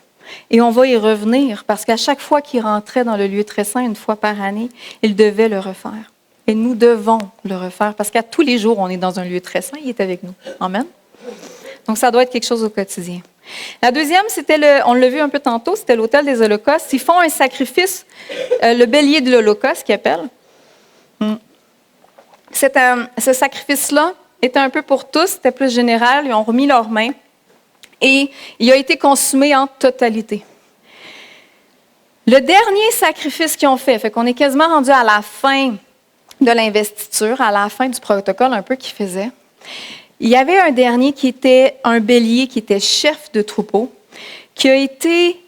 Et on va y revenir parce qu'à chaque fois qu'il rentrait dans le lieu très saint, une fois par année, il devait le refaire. Et nous devons le refaire parce qu'à tous les jours, on est dans un lieu très saint, il est avec nous. Amen. Donc, ça doit être quelque chose au quotidien. La deuxième, on l'a vu un peu tantôt, c'était l'autel des holocaustes. Ils font un sacrifice, le bélier de l'holocauste qu'ils appellent. Ce sacrifice-là était un peu pour tous, c'était plus général, ils ont remis leurs mains. Et il a été consumé en totalité. Le dernier sacrifice qu'ils ont fait qu'on est quasiment rendu à la fin de l'investiture, à la fin du protocole un peu qu'ils faisaient. Il y avait un dernier qui était un bélier, qui était chef de troupeau, qui a été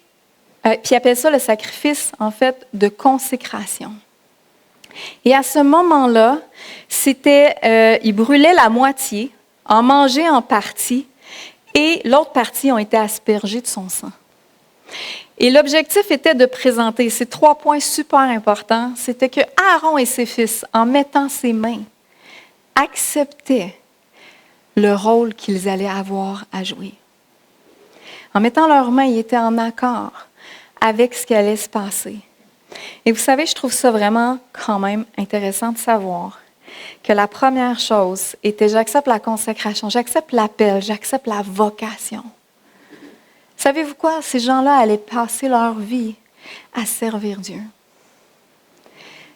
Puis ils appellent ça le sacrifice, en fait, de consécration. Et à ce moment-là, ils brûlaient la moitié, en mangeaient en partie, et l'autre partie ont été aspergées de son sang. Et l'objectif était de présenter ces 3 points super importants. C'était que Aaron et ses fils, en mettant ses mains, acceptaient le rôle qu'ils allaient avoir à jouer. En mettant leurs mains, ils étaient en accord avec ce qui allait se passer. Et vous savez, je trouve ça vraiment quand même intéressant de savoir que la première chose était j'accepte la consécration, j'accepte l'appel, j'accepte la vocation. Savez-vous quoi? Ces gens-là allaient passer leur vie à servir Dieu.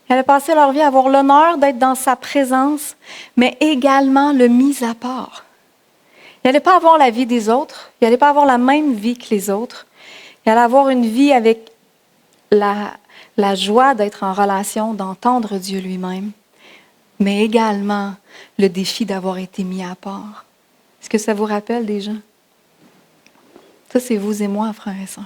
Ils allaient passer leur vie à avoir l'honneur d'être dans sa présence, mais également le mis à part. Ils n'allaient pas avoir la vie des autres, ils n'allaient pas avoir la même vie que les autres. Ils allaient avoir une vie avec la joie d'être en relation, d'entendre Dieu lui-même, mais également le défi d'avoir été mis à part. Est-ce que ça vous rappelle des gens? Ça, c'est vous et moi, frères et sœurs.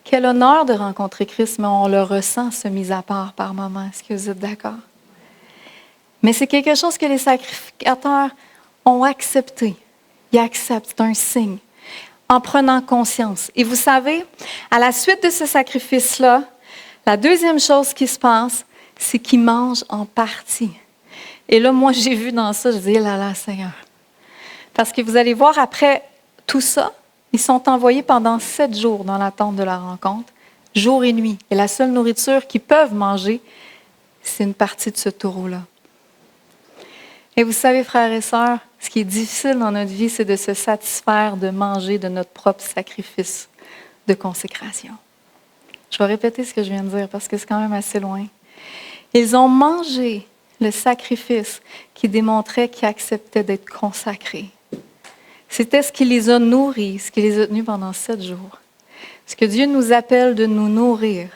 Quel honneur de rencontrer Christ, mais on le ressent, ce mis à part par moments. Est-ce que vous êtes d'accord? Mais c'est quelque chose que les sacrificateurs ont accepté. Ils acceptent, c'est un signe, en prenant conscience. Et vous savez, à la suite de ce sacrifice-là, la deuxième chose qui se passe, c'est qu'ils mangent en partie. Et là, moi, j'ai vu dans ça, je dis, là, Seigneur. Parce que vous allez voir, après tout ça, ils sont envoyés pendant 7 jours dans l'attente de la rencontre, jour et nuit. Et la seule nourriture qu'ils peuvent manger, c'est une partie de ce taureau-là. Et vous savez, frères et sœurs, ce qui est difficile dans notre vie, c'est de se satisfaire de manger de notre propre sacrifice de consécration. Je vais répéter ce que je viens de dire parce que c'est quand même assez loin. Ils ont mangé le sacrifice qui démontrait qu'ils acceptaient d'être consacrés. C'était ce qui les a nourris, ce qui les a tenus pendant 7 jours. Ce que Dieu nous appelle de nous nourrir,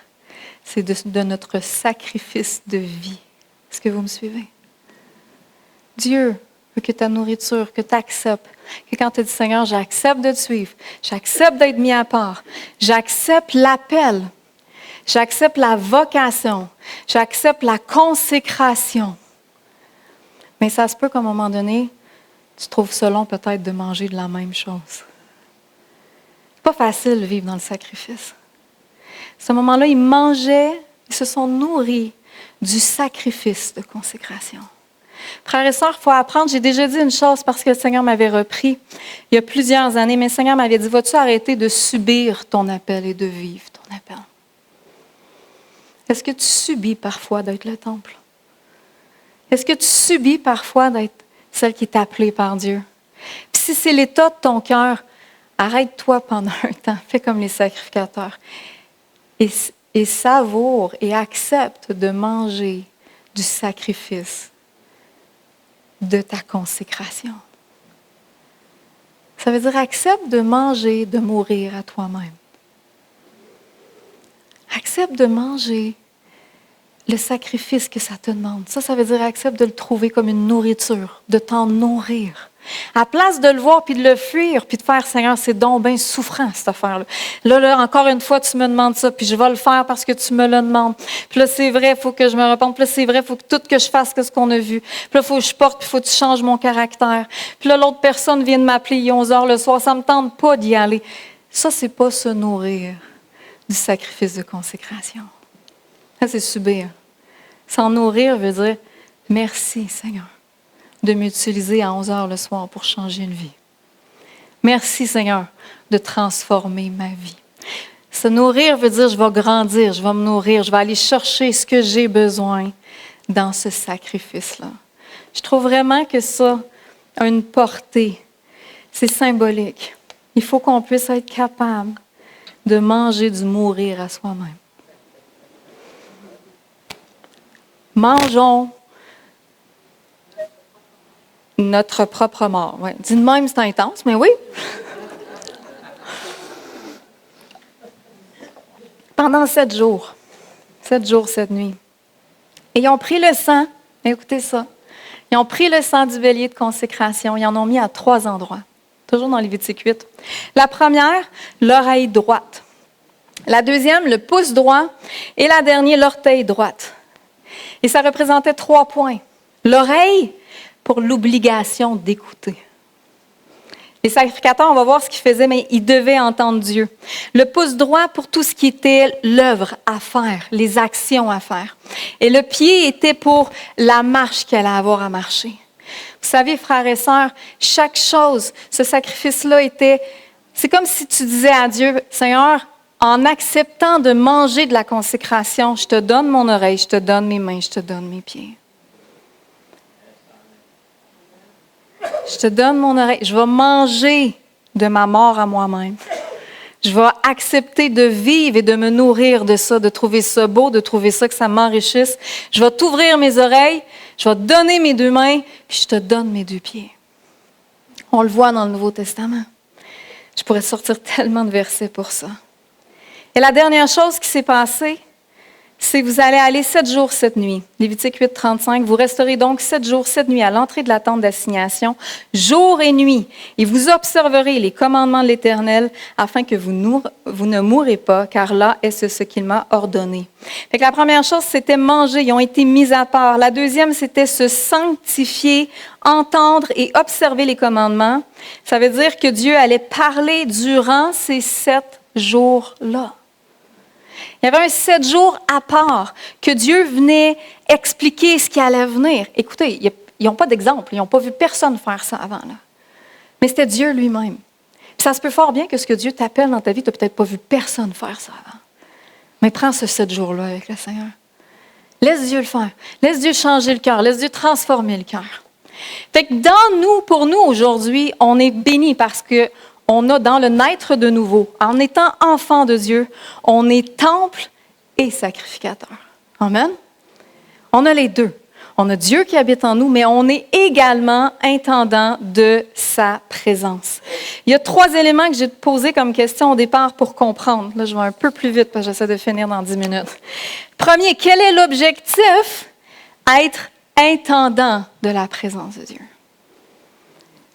c'est de notre sacrifice de vie. Est-ce que vous me suivez? Dieu veut que ta nourriture, que tu acceptes, que quand tu dis Seigneur, j'accepte de te suivre, j'accepte d'être mis à part, j'accepte l'appel, j'accepte la vocation, j'accepte la consécration. Mais ça se peut qu'à un moment donné, tu trouves ça long peut-être de manger de la même chose. C'est pas facile de vivre dans le sacrifice. À ce moment-là, ils mangeaient, ils se sont nourris du sacrifice de consécration. Frères et sœurs, il faut apprendre. J'ai déjà dit une chose parce que le Seigneur m'avait repris il y a plusieurs années, mais le Seigneur m'avait dit, vas-tu arrêter de subir ton appel et de vivre ton appel? Est-ce que tu subis parfois d'être le temple? Est-ce que tu subis parfois d'être celle qui est appelée par Dieu? Puis si c'est l'état de ton cœur, arrête-toi pendant un temps. Fais comme les sacrificateurs. Et savoure et accepte de manger du sacrifice de ta consécration. Ça veut dire accepte de manger, de mourir à toi-même. Accepte de manger le sacrifice que ça te demande. Ça veut dire accepte de le trouver comme une nourriture, de t'en nourrir. À place de le voir puis de le fuir puis de faire Seigneur, c'est donc bien souffrant cette affaire-là. Là, encore une fois, tu me demandes ça puis je vais le faire parce que tu me le demandes. Puis là, c'est vrai, il faut que je me repente. Puis là, c'est vrai, il faut que tout que je fasse que ce qu'on a vu. Puis là, il faut que je porte puis il faut que tu changes mon caractère. Puis là, l'autre personne vient de m'appeler, il est 11 heures le soir, ça me tente pas d'y aller. Ça, c'est pas se nourrir du sacrifice de consécration. Ça, c'est subir. S'en nourrir veut dire merci, Seigneur, de m'utiliser à 11 heures le soir pour changer une vie. Merci, Seigneur, de transformer ma vie. Se nourrir veut dire je vais grandir, je vais me nourrir, je vais aller chercher ce que j'ai besoin dans ce sacrifice-là. Je trouve vraiment que ça a une portée. C'est symbolique. Il faut qu'on puisse être capable de manger du mourir à soi-même. Mangeons notre propre mort. Ouais. Dit de même, c'est intense, mais oui. Pendant 7 jours. 7 jours, 7 nuits. Et ils ont pris le sang, écoutez ça, ils ont pris le sang du bélier de consécration, ils en ont mis à 3 endroits, toujours dans Lévitique 8. La première, l'oreille droite. La deuxième, le pouce droit. Et la dernière, l'orteil droite. Et ça représentait 3 points. L'oreille pour l'obligation d'écouter. Les sacrificateurs, on va voir ce qu'ils faisaient, mais ils devaient entendre Dieu. Le pouce droit pour tout ce qui était l'œuvre à faire, les actions à faire. Et le pied était pour la marche qu'elle allait avoir à marcher. Vous savez, frères et sœurs, chaque chose, ce sacrifice-là était... C'est comme si tu disais à Dieu, Seigneur, en acceptant de manger de la consécration, je te donne mon oreille, je te donne mes mains, je te donne mes pieds. Je te donne mon oreille. Je vais manger de ma mort à moi-même. Je vais accepter de vivre et de me nourrir de ça, de trouver ça beau, de trouver ça que ça m'enrichisse. Je vais t'ouvrir mes oreilles, je vais te donner mes 2 mains, puis je te donne mes 2 pieds. On le voit dans le Nouveau Testament. Je pourrais sortir tellement de versets pour ça. Et la dernière chose qui s'est passée, c'est que vous allez aller 7 jours, 7 nuits. Lévitique 8, 35. Vous resterez donc 7 jours, 7 nuits à l'entrée de la tente d'assignation, jour et nuit, et vous observerez les commandements de l'Éternel afin que vous ne mourrez pas, car là est ce qu'il m'a ordonné. Fait que la première chose, c'était manger. Ils ont été mis à part. La deuxième, c'était se sanctifier, entendre et observer les commandements. Ça veut dire que Dieu allait parler durant ces 7 jours-là. Il y avait un 7 jours à part que Dieu venait expliquer ce qui allait venir. Écoutez, ils n'ont pas d'exemple. Ils n'ont pas vu personne faire ça avant. Là. Mais c'était Dieu lui-même. Puis ça se peut fort bien que ce que Dieu t'appelle dans ta vie, tu n'as peut-être pas vu personne faire ça avant. Mais prends ce 7 jours-là avec le Seigneur. Laisse Dieu le faire. Laisse Dieu changer le cœur. Laisse Dieu transformer le cœur. Fait que pour nous aujourd'hui, on est bénis parce que on a dans le naître de nouveau, en étant enfant de Dieu, on est temple et sacrificateur. Amen? On a les deux. On a Dieu qui habite en nous, mais on est également intendant de sa présence. Il y a 3 éléments que j'ai posés comme question au départ pour comprendre. Là, je vais un peu plus vite parce que j'essaie de finir dans 10 minutes. Premier, quel est l'objectif? Être intendant de la présence de Dieu.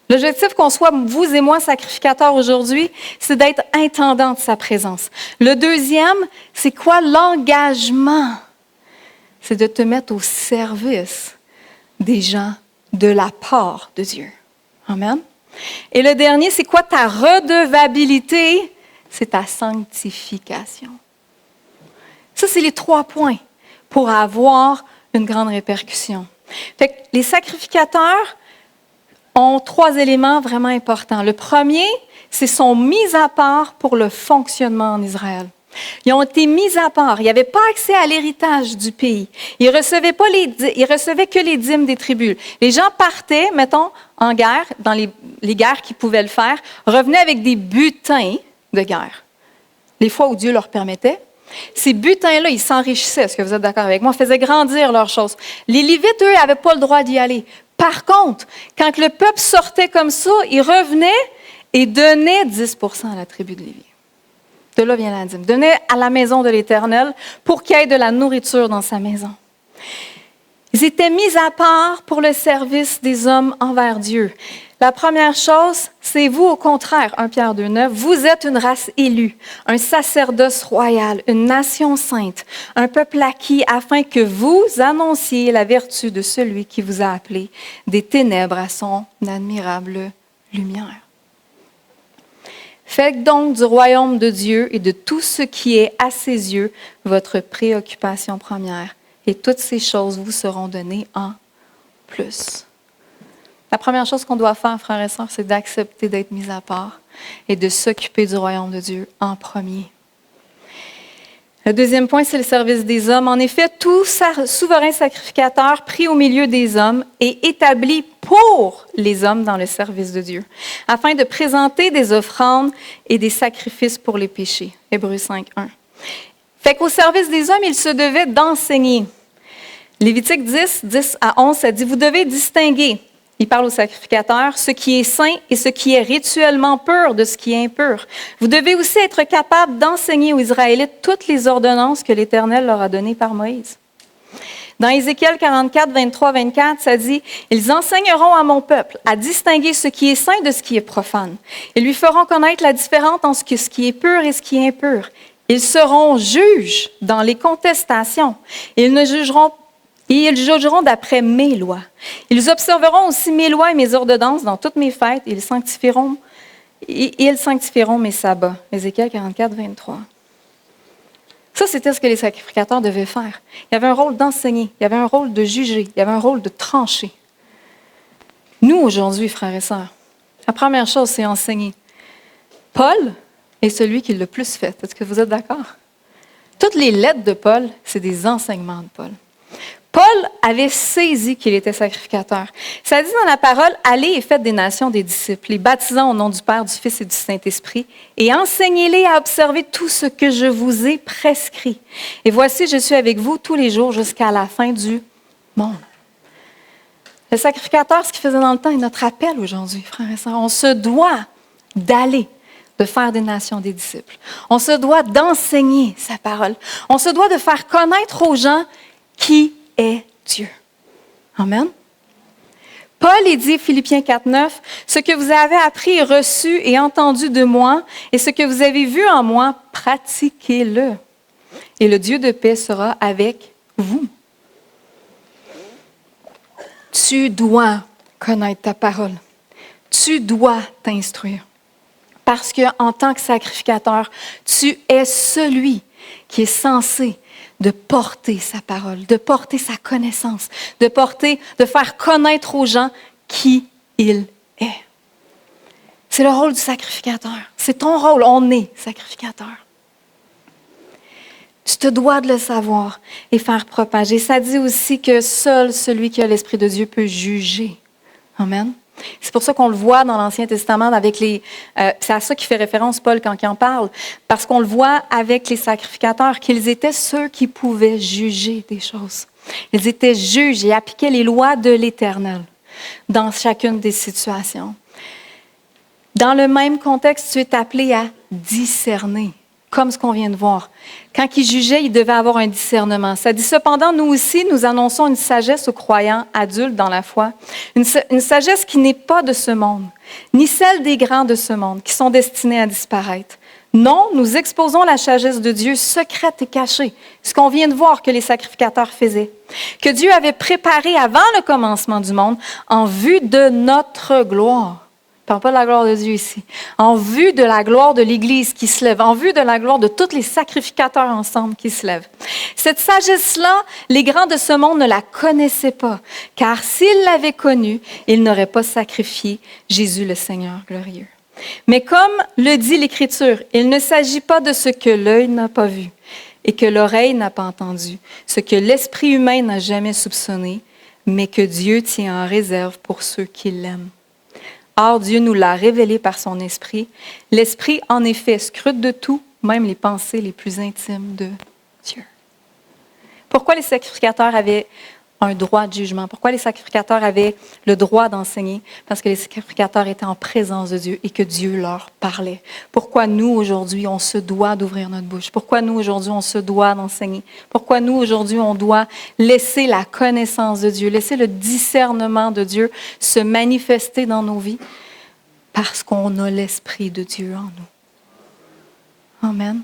L'objectif qu'on soit, vous et moi, sacrificateurs aujourd'hui, c'est d'être intendant de sa présence. Le deuxième, c'est quoi l'engagement? C'est de te mettre au service des gens de la part de Dieu. Amen. Et le dernier, c'est quoi ta redevabilité? C'est ta sanctification. Ça, c'est les 3 points pour avoir une grande répercussion. Fait que les sacrificateurs ont 3 éléments vraiment importants. Le premier, c'est sont mis à part pour le fonctionnement en Israël. Ils ont été mis à part. Ils n'avaient pas accès à l'héritage du pays. Ils recevaient que les dîmes des tribus. Les gens partaient, mettons, en guerre, dans les guerres qu'ils pouvaient le faire, revenaient avec des butins de guerre. Les fois où Dieu leur permettait. Ces butins-là, ils s'enrichissaient, est-ce que vous êtes d'accord avec moi, faisaient grandir leurs choses. Les Lévites, eux, n'avaient pas le droit d'y aller. Par contre, quand le peuple sortait comme ça, ils revenaient et donnaient 10% à la tribu de Lévi. De là vient la dîme. Donnaient à la maison de l'Éternel pour qu'il y ait de la nourriture dans sa maison. Ils étaient mis à part pour le service des hommes envers Dieu. La première chose, c'est vous, au contraire, 1 Pierre 2,9, vous êtes une race élue, un sacerdoce royal, une nation sainte, un peuple acquis, afin que vous annonciez la vertu de celui qui vous a appelé des ténèbres à son admirable lumière. Faites donc du royaume de Dieu et de tout ce qui est à ses yeux votre préoccupation première, et toutes ces choses vous seront données en plus. La première chose qu'on doit faire, frères et sœurs, c'est d'accepter d'être mis à part et de s'occuper du royaume de Dieu en premier. Le deuxième point, c'est le service des hommes. En effet, tout souverain sacrificateur pris au milieu des hommes est établi pour les hommes dans le service de Dieu, afin de présenter des offrandes et des sacrifices pour les péchés. Hébreux 5, 1. Fait qu'au service des hommes, il se devait d'enseigner. Lévitique 10, 10 à 11, ça dit, vous devez distinguer. Il parle aux sacrificateurs, ce qui est saint et ce qui est rituellement pur de ce qui est impur. Vous devez aussi être capable d'enseigner aux Israélites toutes les ordonnances que l'Éternel leur a données par Moïse. Dans Ézéchiel 44, 23, 24, ça dit « Ils enseigneront à mon peuple à distinguer ce qui est saint de ce qui est profane. Ils lui feront connaître la différence entre ce qui est pur et ce qui est impur. Ils seront juges dans les contestations. Ils jugeront d'après mes lois. Ils observeront aussi mes lois et mes ordonnances dans toutes mes fêtes. Ils sanctifieront mes sabbats. Ézéchiel 44, 23. Ça, c'était ce que les sacrificateurs devaient faire. Il y avait un rôle d'enseigner, il y avait un rôle de juger, il y avait un rôle de trancher. Nous, aujourd'hui, frères et sœurs, la première chose, c'est enseigner. Paul est celui qui l'a le plus fait. Est-ce que vous êtes d'accord? Toutes les lettres de Paul, c'est des enseignements de Paul. Paul avait saisi qu'il était sacrificateur. Ça dit dans la parole, « Allez et faites des nations des disciples, les baptisant au nom du Père, du Fils et du Saint-Esprit, et enseignez-les à observer tout ce que je vous ai prescrit. Et voici, je suis avec vous tous les jours jusqu'à la fin du monde. » Le sacrificateur, ce qu'il faisait dans le temps, est notre appel aujourd'hui, frères et sœurs. On se doit d'aller, de faire des nations des disciples. On se doit d'enseigner sa parole. On se doit de faire connaître aux gens qui est Dieu. Amen. Paul, il dit, Philippiens 4,9, « Ce que vous avez appris et reçu et entendu de moi, et ce que vous avez vu en moi, pratiquez-le. Et le Dieu de paix sera avec vous. » Tu dois connaître ta parole. Tu dois t'instruire. Parce qu'en tant que sacrificateur, tu es celui qui est censé de porter sa parole, de porter sa connaissance, de faire connaître aux gens qui il est. C'est le rôle du sacrificateur. C'est ton rôle. On est sacrificateur. Tu te dois de le savoir et faire propager. Ça dit aussi que seul celui qui a l'Esprit de Dieu peut juger. Amen. C'est pour ça qu'on le voit dans l'Ancien Testament avec c'est à ça qu'il fait référence Paul quand il en parle, parce qu'on le voit avec les sacrificateurs, qu'ils étaient ceux qui pouvaient juger des choses. Ils étaient juges et appliquaient les lois de l'Éternel dans chacune des situations. Dans le même contexte, tu es appelé à discerner, comme ce qu'on vient de voir. Quand il jugeait, il devait avoir un discernement. Ça dit cependant, nous aussi, nous annonçons une sagesse aux croyants adultes dans la foi, une sagesse qui n'est pas de ce monde, ni celle des grands de ce monde, qui sont destinés à disparaître. Non, nous exposons la sagesse de Dieu secrète et cachée, ce qu'on vient de voir que les sacrificateurs faisaient, que Dieu avait préparé avant le commencement du monde en vue de notre gloire. Je ne parle pas de la gloire de Dieu ici. En vue de la gloire de l'Église qui se lève, en vue de la gloire de tous les sacrificateurs ensemble qui se lèvent. Cette sagesse-là, les grands de ce monde ne la connaissaient pas, car s'ils l'avaient connue, ils n'auraient pas sacrifié Jésus le Seigneur glorieux. Mais comme le dit l'Écriture, il ne s'agit pas de ce que l'œil n'a pas vu et que l'oreille n'a pas entendu, ce que l'esprit humain n'a jamais soupçonné, mais que Dieu tient en réserve pour ceux qui l'aiment. Or, Dieu nous l'a révélé par son Esprit. L'Esprit, en effet, scrute de tout, même les pensées les plus intimes de Dieu. Pourquoi les sacrificateurs avaient un droit de jugement? Pourquoi les sacrificateurs avaient le droit d'enseigner? Parce que les sacrificateurs étaient en présence de Dieu et que Dieu leur parlait. Pourquoi nous, aujourd'hui, on se doit d'ouvrir notre bouche? Pourquoi nous, aujourd'hui, on se doit d'enseigner? Pourquoi nous, aujourd'hui, on doit laisser la connaissance de Dieu, laisser le discernement de Dieu se manifester dans nos vies? Parce qu'on a l'Esprit de Dieu en nous. Amen.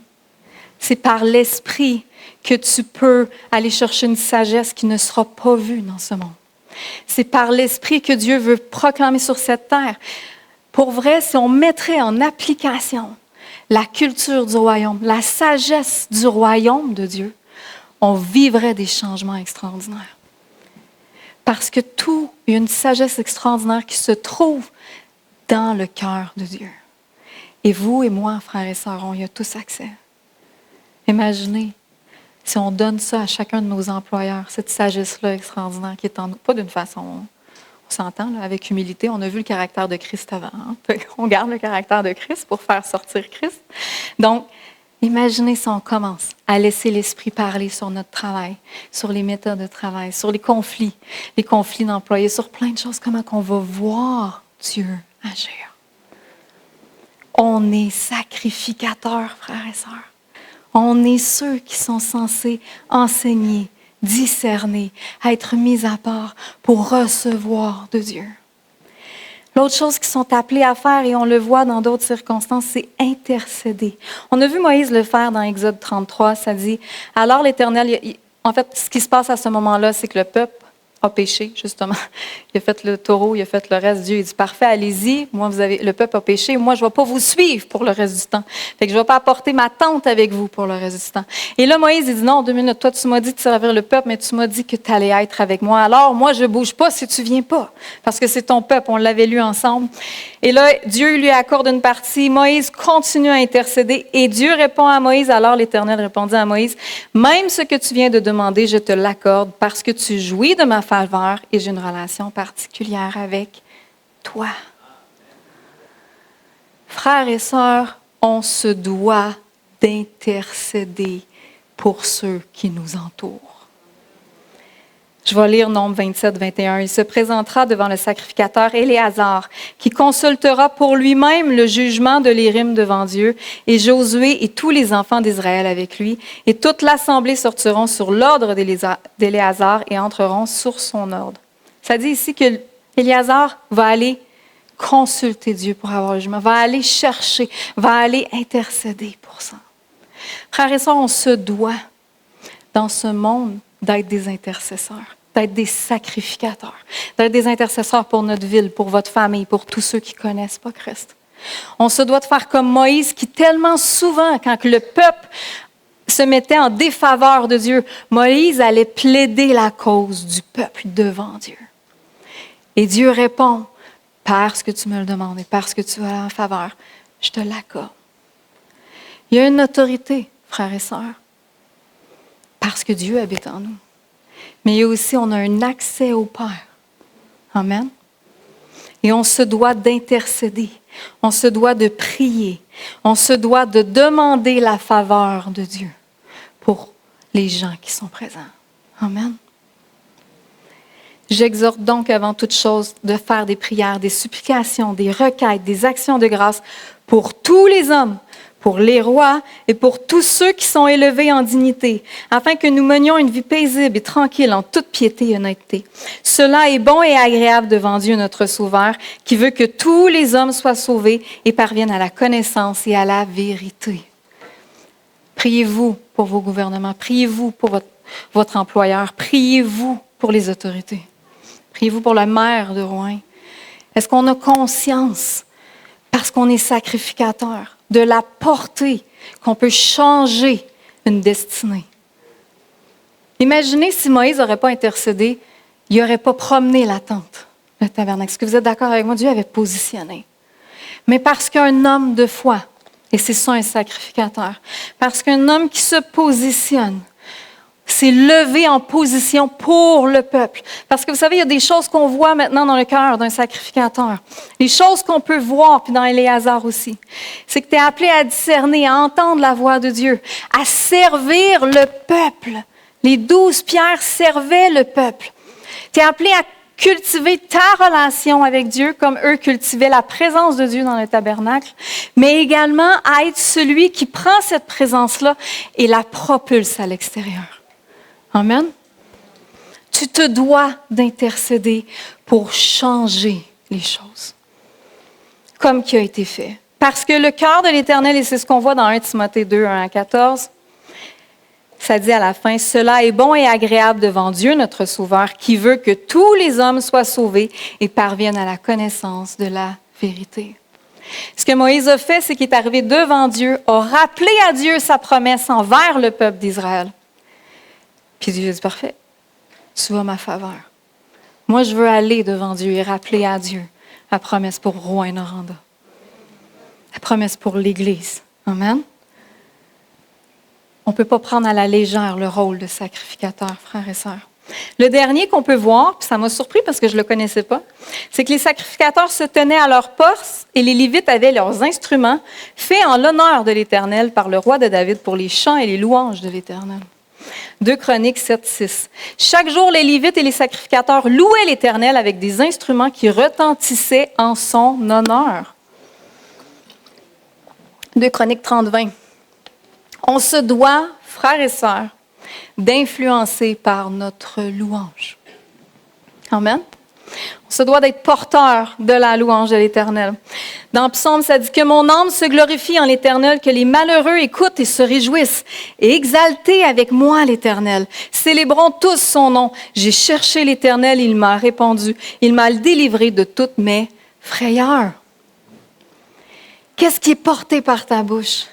C'est par l'Esprit que tu peux aller chercher une sagesse qui ne sera pas vue dans ce monde. C'est par l'Esprit que Dieu veut proclamer sur cette terre. Pour vrai, si on mettrait en application la culture du royaume, la sagesse du royaume de Dieu, on vivrait des changements extraordinaires. Parce que il y a une sagesse extraordinaire qui se trouve dans le cœur de Dieu. Et vous et moi, frères et sœurs, on y a tous accès. Imaginez si on donne ça à chacun de nos employeurs, cette sagesse-là extraordinaire qui est en nous. Pas d'une façon, on s'entend, là, avec humilité. On a vu le caractère de Christ avant. Hein? On garde le caractère de Christ pour faire sortir Christ. Donc, imaginez si on commence à laisser l'Esprit parler sur notre travail, sur les méthodes de travail, sur les conflits d'employés, sur plein de choses, comment on va voir Dieu agir. On est sacrificateurs, frères et sœurs. On est ceux qui sont censés enseigner, discerner, être mis à part pour recevoir de Dieu. L'autre chose qu'ils sont appelés à faire, et on le voit dans d'autres circonstances, c'est intercéder. On a vu Moïse le faire dans Exode 33, ça dit, « Alors l'Éternel, en fait, ce qui se passe à ce moment-là, c'est que le peuple a péché, justement. Il a fait le taureau, il a fait le reste. Dieu, il dit, parfait, allez-y. Moi, le peuple a péché. Moi, je ne vais pas vous suivre pour le reste du temps. Fait que je ne vais pas apporter ma tente avec vous pour le reste du temps. Et là, Moïse, il dit, non, 2 minutes. Toi, tu m'as dit de servir le peuple, mais tu m'as dit que tu allais être avec moi. Alors, moi, je ne bouge pas si tu ne viens pas. Parce que c'est ton peuple. On l'avait lu ensemble. Et là, Dieu lui accorde une partie. Moïse continue à intercéder. Et Dieu répond à Moïse. Alors, l'Éternel répondit à Moïse, même ce que tu viens de demander, je te l'accorde parce que tu jouis de ma faveur et j'ai une relation particulière avec toi. Frères et sœurs, on se doit d'intercéder pour ceux qui nous entourent. Je vais lire Nombre 27, 21. Il se présentera devant le sacrificateur Éléazar, qui consultera pour lui-même le jugement de l'Érim devant Dieu, et Josué et tous les enfants d'Israël avec lui, et toute l'assemblée sortiront sur l'ordre d'Éléazar et entreront sur son ordre. Ça dit ici que Éléazar va aller consulter Dieu pour avoir le jugement, va aller chercher, va aller intercéder pour ça. Frères et sœurs, on se doit, dans ce monde, d'être des intercesseurs, d'être des sacrificateurs, d'être des intercesseurs pour notre ville, pour votre famille, pour tous ceux qui ne connaissent pas Christ. On se doit de faire comme Moïse, qui tellement souvent, quand le peuple se mettait en défaveur de Dieu, Moïse allait plaider la cause du peuple devant Dieu. Et Dieu répond, parce que tu me le demandes et parce que tu as en faveur, je te l'accorde. Il y a une autorité, frères et sœurs, parce que Dieu habite en nous. Mais il y a aussi, on a un accès au Père. Amen. Et on se doit d'intercéder. On se doit de prier. On se doit de demander la faveur de Dieu pour les gens qui sont présents. Amen. J'exhorte donc avant toute chose de faire des prières, des supplications, des requêtes, des actions de grâce pour tous les hommes, pour les rois et pour tous ceux qui sont élevés en dignité, afin que nous menions une vie paisible et tranquille en toute piété et honnêteté. Cela est bon et agréable devant Dieu notre Sauveur, qui veut que tous les hommes soient sauvés et parviennent à la connaissance et à la vérité. Priez-vous pour vos gouvernements, priez-vous pour votre employeur, priez-vous pour les autorités. Priez-vous pour le maire de Rouen. Est-ce qu'on a conscience, parce qu'on est sacrificateur, de la portée qu'on peut changer une destinée? Imaginez si Moïse n'aurait pas intercédé, il n'aurait pas promené la tente, le tabernacle. Est-ce que vous êtes d'accord avec moi? Dieu avait positionné. Mais parce qu'un homme de foi, et c'est ça un sacrificateur, parce qu'un homme qui se positionne, s'est levé en position pour le peuple. Parce que vous savez, il y a des choses qu'on voit maintenant dans le cœur d'un sacrificateur. Les choses qu'on peut voir, puis dans Éléazar aussi. C'est que tu es appelé à discerner, à entendre la voix de Dieu, à servir le peuple. Les 12 pierres servaient le peuple. Tu es appelé à cultiver ta relation avec Dieu comme eux cultivaient la présence de Dieu dans le tabernacle, mais également à être celui qui prend cette présence-là et la propulse à l'extérieur. Amen. Tu te dois d'intercéder pour changer les choses, comme qui a été fait. Parce que le cœur de l'Éternel, et c'est ce qu'on voit dans 1 Timothée 2, 1 à 14, ça dit à la fin, « Cela est bon et agréable devant Dieu, notre Sauveur, qui veut que tous les hommes soient sauvés et parviennent à la connaissance de la vérité. » Ce que Moïse a fait, c'est qu'il est arrivé devant Dieu, a rappelé à Dieu sa promesse envers le peuple d'Israël. Puis Dieu a dit, parfait, tu vas ma faveur. Moi, je veux aller devant Dieu et rappeler à Dieu la promesse pour Rouyn-Noranda. La promesse pour l'Église. Amen. On ne peut pas prendre à la légère le rôle de sacrificateur, frères et sœurs. Le dernier qu'on peut voir, puis ça m'a surpris parce que je ne le connaissais pas, c'est que les sacrificateurs se tenaient à leur poste et les Lévites avaient leurs instruments faits en l'honneur de l'Éternel par le roi de David pour les chants et les louanges de l'Éternel. 2 Chroniques 7, 6. Chaque jour, les Lévites et les sacrificateurs louaient l'Éternel avec des instruments qui retentissaient en son honneur. 2 Chroniques 30, 20. On se doit, frères et sœurs, d'influencer par notre louange. Amen. On se doit d'être porteur de la louange de l'Éternel. Dans Psaume, ça dit que mon âme se glorifie en l'Éternel, que les malheureux écoutent et se réjouissent. Et exaltez avec moi l'Éternel. Célébrons tous son nom. J'ai cherché l'Éternel, il m'a répondu. Il m'a délivré de toutes mes frayeurs. Qu'est-ce qui est porté par ta bouche?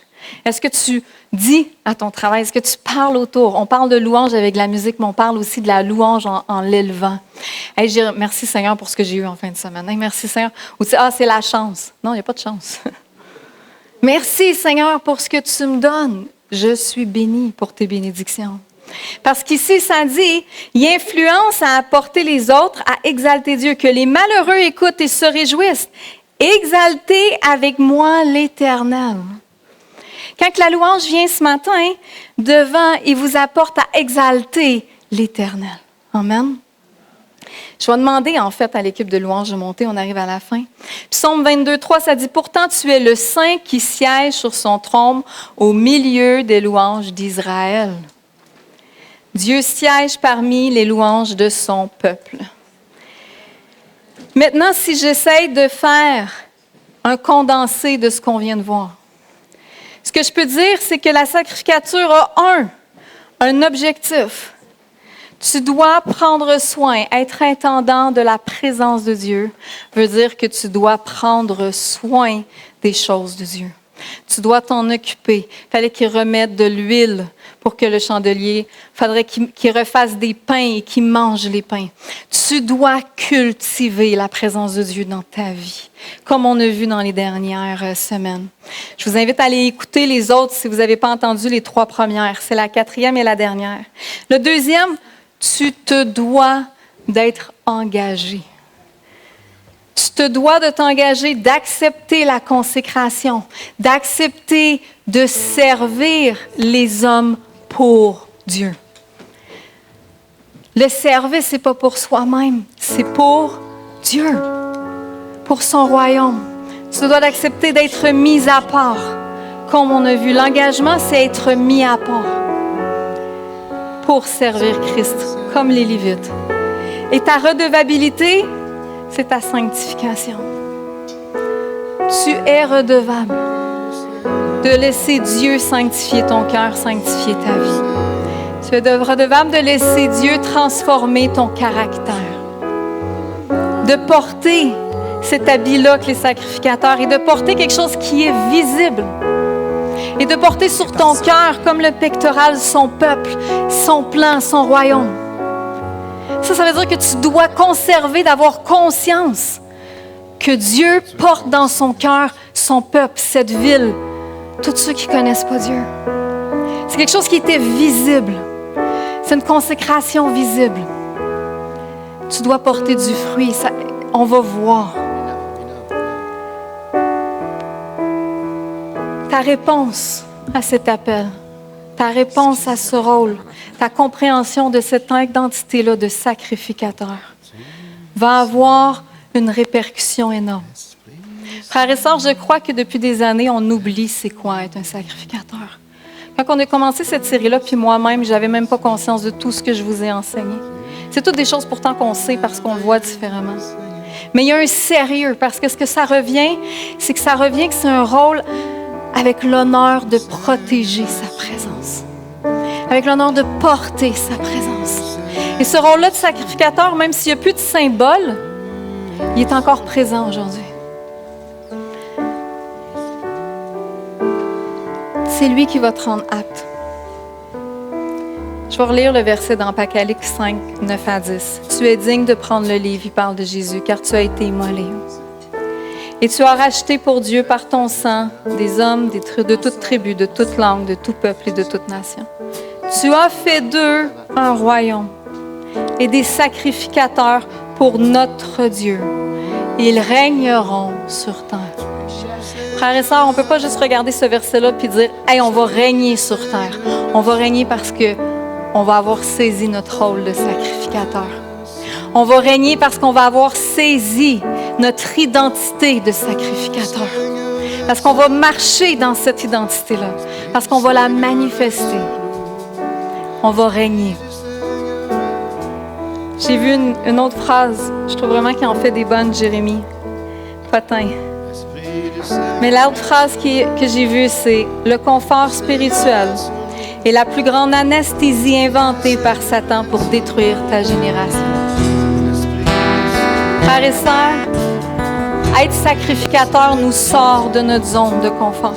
Est-ce que tu dis à ton travail? Est-ce que tu parles autour? On parle de louange avec la musique, mais on parle aussi de la louange en l'élevant. Hey, merci Seigneur pour ce que j'ai eu en fin de semaine. Hey, merci Seigneur. Ou tu dis, c'est la chance. Non, il n'y a pas de chance. Merci Seigneur pour ce que tu me donnes. Je suis béni pour tes bénédictions. Parce qu'ici, ça dit, il influence à apporter les autres, à exalter Dieu, que les malheureux écoutent et se réjouissent. Exaltez avec moi l'Éternel. Quand la louange vient ce matin, devant, il vous apporte à exalter l'Éternel. Amen. Je vais demander en fait à l'équipe de louange de monter, on arrive à la fin. Psaume 22, 3, ça dit, « Pourtant tu es le Saint qui siège sur son trône au milieu des louanges d'Israël. » Dieu siège parmi les louanges de son peuple. Maintenant, si j'essaye de faire un condensé de ce qu'on vient de voir, ce que je peux dire, c'est que la sacrificature a un objectif. Tu dois prendre soin, être intendant de la présence de Dieu, veut dire que tu dois prendre soin des choses de Dieu. Tu dois t'en occuper. Il fallait qu'il remette de l'huile pour que le chandelier, il faudrait qu'il refasse des pains et qu'il mange les pains. Tu dois cultiver la présence de Dieu dans ta vie, comme on a vu dans les dernières semaines. Je vous invite à aller écouter les autres si vous n'avez pas entendu les 3 premières. C'est la 4e et la dernière. Le 2e, tu te dois d'être engagé. Tu te dois de t'engager, d'accepter la consécration, d'accepter de servir les hommes pour Dieu. Le service, ce n'est pas pour soi-même, c'est pour Dieu, pour son royaume. Tu te dois d'accepter d'être mis à part. Comme on a vu, l'engagement, c'est être mis à part pour servir Christ, comme les Lévites. Et ta redevabilité, c'est ta sanctification. Tu es redevable de laisser Dieu sanctifier ton cœur, sanctifier ta vie. Tu es redevable de laisser Dieu transformer ton caractère. De porter cet habit-là que les sacrificateurs et de porter quelque chose qui est visible. Et de porter sur ton cœur, comme le pectoral, son peuple, son plan, son royaume. Ça veut dire que tu dois conserver, d'avoir conscience que Dieu porte dans son cœur son peuple, cette ville, tous ceux qui ne connaissent pas Dieu. C'est quelque chose qui était visible. C'est une consécration visible. Tu dois porter du fruit. On va voir. Ta réponse à cet appel, ta réponse à ce rôle, ta compréhension de cette identité-là de sacrificateur va avoir une répercussion énorme. Frères et sœurs, je crois que depuis des années, on oublie c'est quoi être un sacrificateur. Quand on a commencé cette série-là, puis moi-même, je n'avais même pas conscience de tout ce que je vous ai enseigné. C'est toutes des choses pourtant qu'on sait parce qu'on le voit différemment. Mais il y a un sérieux, parce que ce que ça revient, c'est que c'est un rôle avec l'honneur de protéger sa présence. Avec l'honneur de porter sa présence. Et ce rôle-là de sacrificateur, même s'il n'y a plus de symbole, il est encore présent aujourd'hui. C'est lui qui va te rendre apte. Je vais relire le verset dans Apocalypse 5, 9 à 10. « Tu es digne de prendre le livre, il parle de Jésus, car tu as été immolé. Et tu as racheté pour Dieu par ton sang des hommes de toute tribu, de toute langue, de tout peuple et de toute nation. Tu as fait d'eux un royaume et des sacrificateurs pour notre Dieu. Ils régneront sur terre. » Frères et sœurs, on ne peut pas juste regarder ce verset-là et dire « Hey, on va régner sur terre. » On va régner parce qu'on va avoir saisi notre rôle de sacrificateur. On va régner parce qu'on va avoir saisi notre identité de sacrificateur. Parce qu'on va marcher dans cette identité-là. Parce qu'on va la manifester. On va régner. J'ai vu une autre phrase, je trouve vraiment qu'il en fait des bonnes, Jérémie Potin. Mais l'autre phrase que j'ai vue, c'est « Le confort spirituel est la plus grande anesthésie inventée par Satan pour détruire ta génération. » Frères et sœurs, être sacrificateur nous sort de notre zone de confort.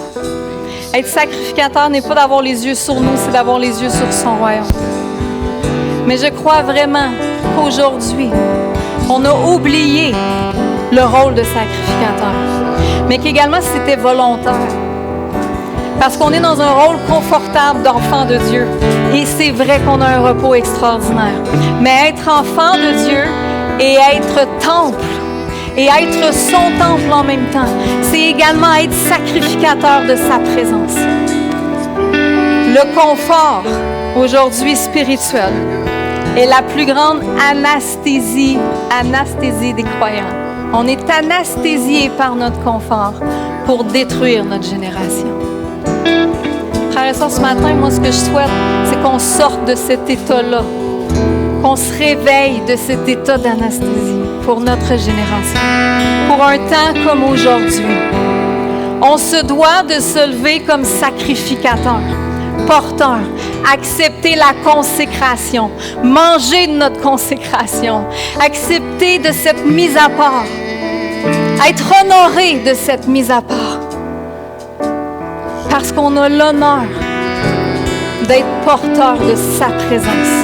Être sacrificateur n'est pas d'avoir les yeux sur nous, c'est d'avoir les yeux sur son royaume. Mais je crois vraiment qu'aujourd'hui, on a oublié le rôle de sacrificateur, mais qu'également c'était volontaire. Parce qu'on est dans un rôle confortable d'enfant de Dieu. Et c'est vrai qu'on a un repos extraordinaire. Mais être enfant de Dieu et être temple, et être son temple en même temps, c'est également être sacrificateur de sa présence. Le confort, aujourd'hui spirituel, est la plus grande anesthésie des croyants. On est anesthésié par notre confort pour détruire notre génération. Frères et sœurs, ce matin, moi, ce que je souhaite, c'est qu'on sorte de cet état-là, qu'on se réveille de cet état d'anesthésie pour notre génération, pour un temps comme aujourd'hui. On se doit de se lever comme sacrificateur, porteur, accepter la consécration, manger de notre consécration, accepter de cette mise à part, être honoré de cette mise à part. Parce qu'on a l'honneur d'être porteur de sa présence.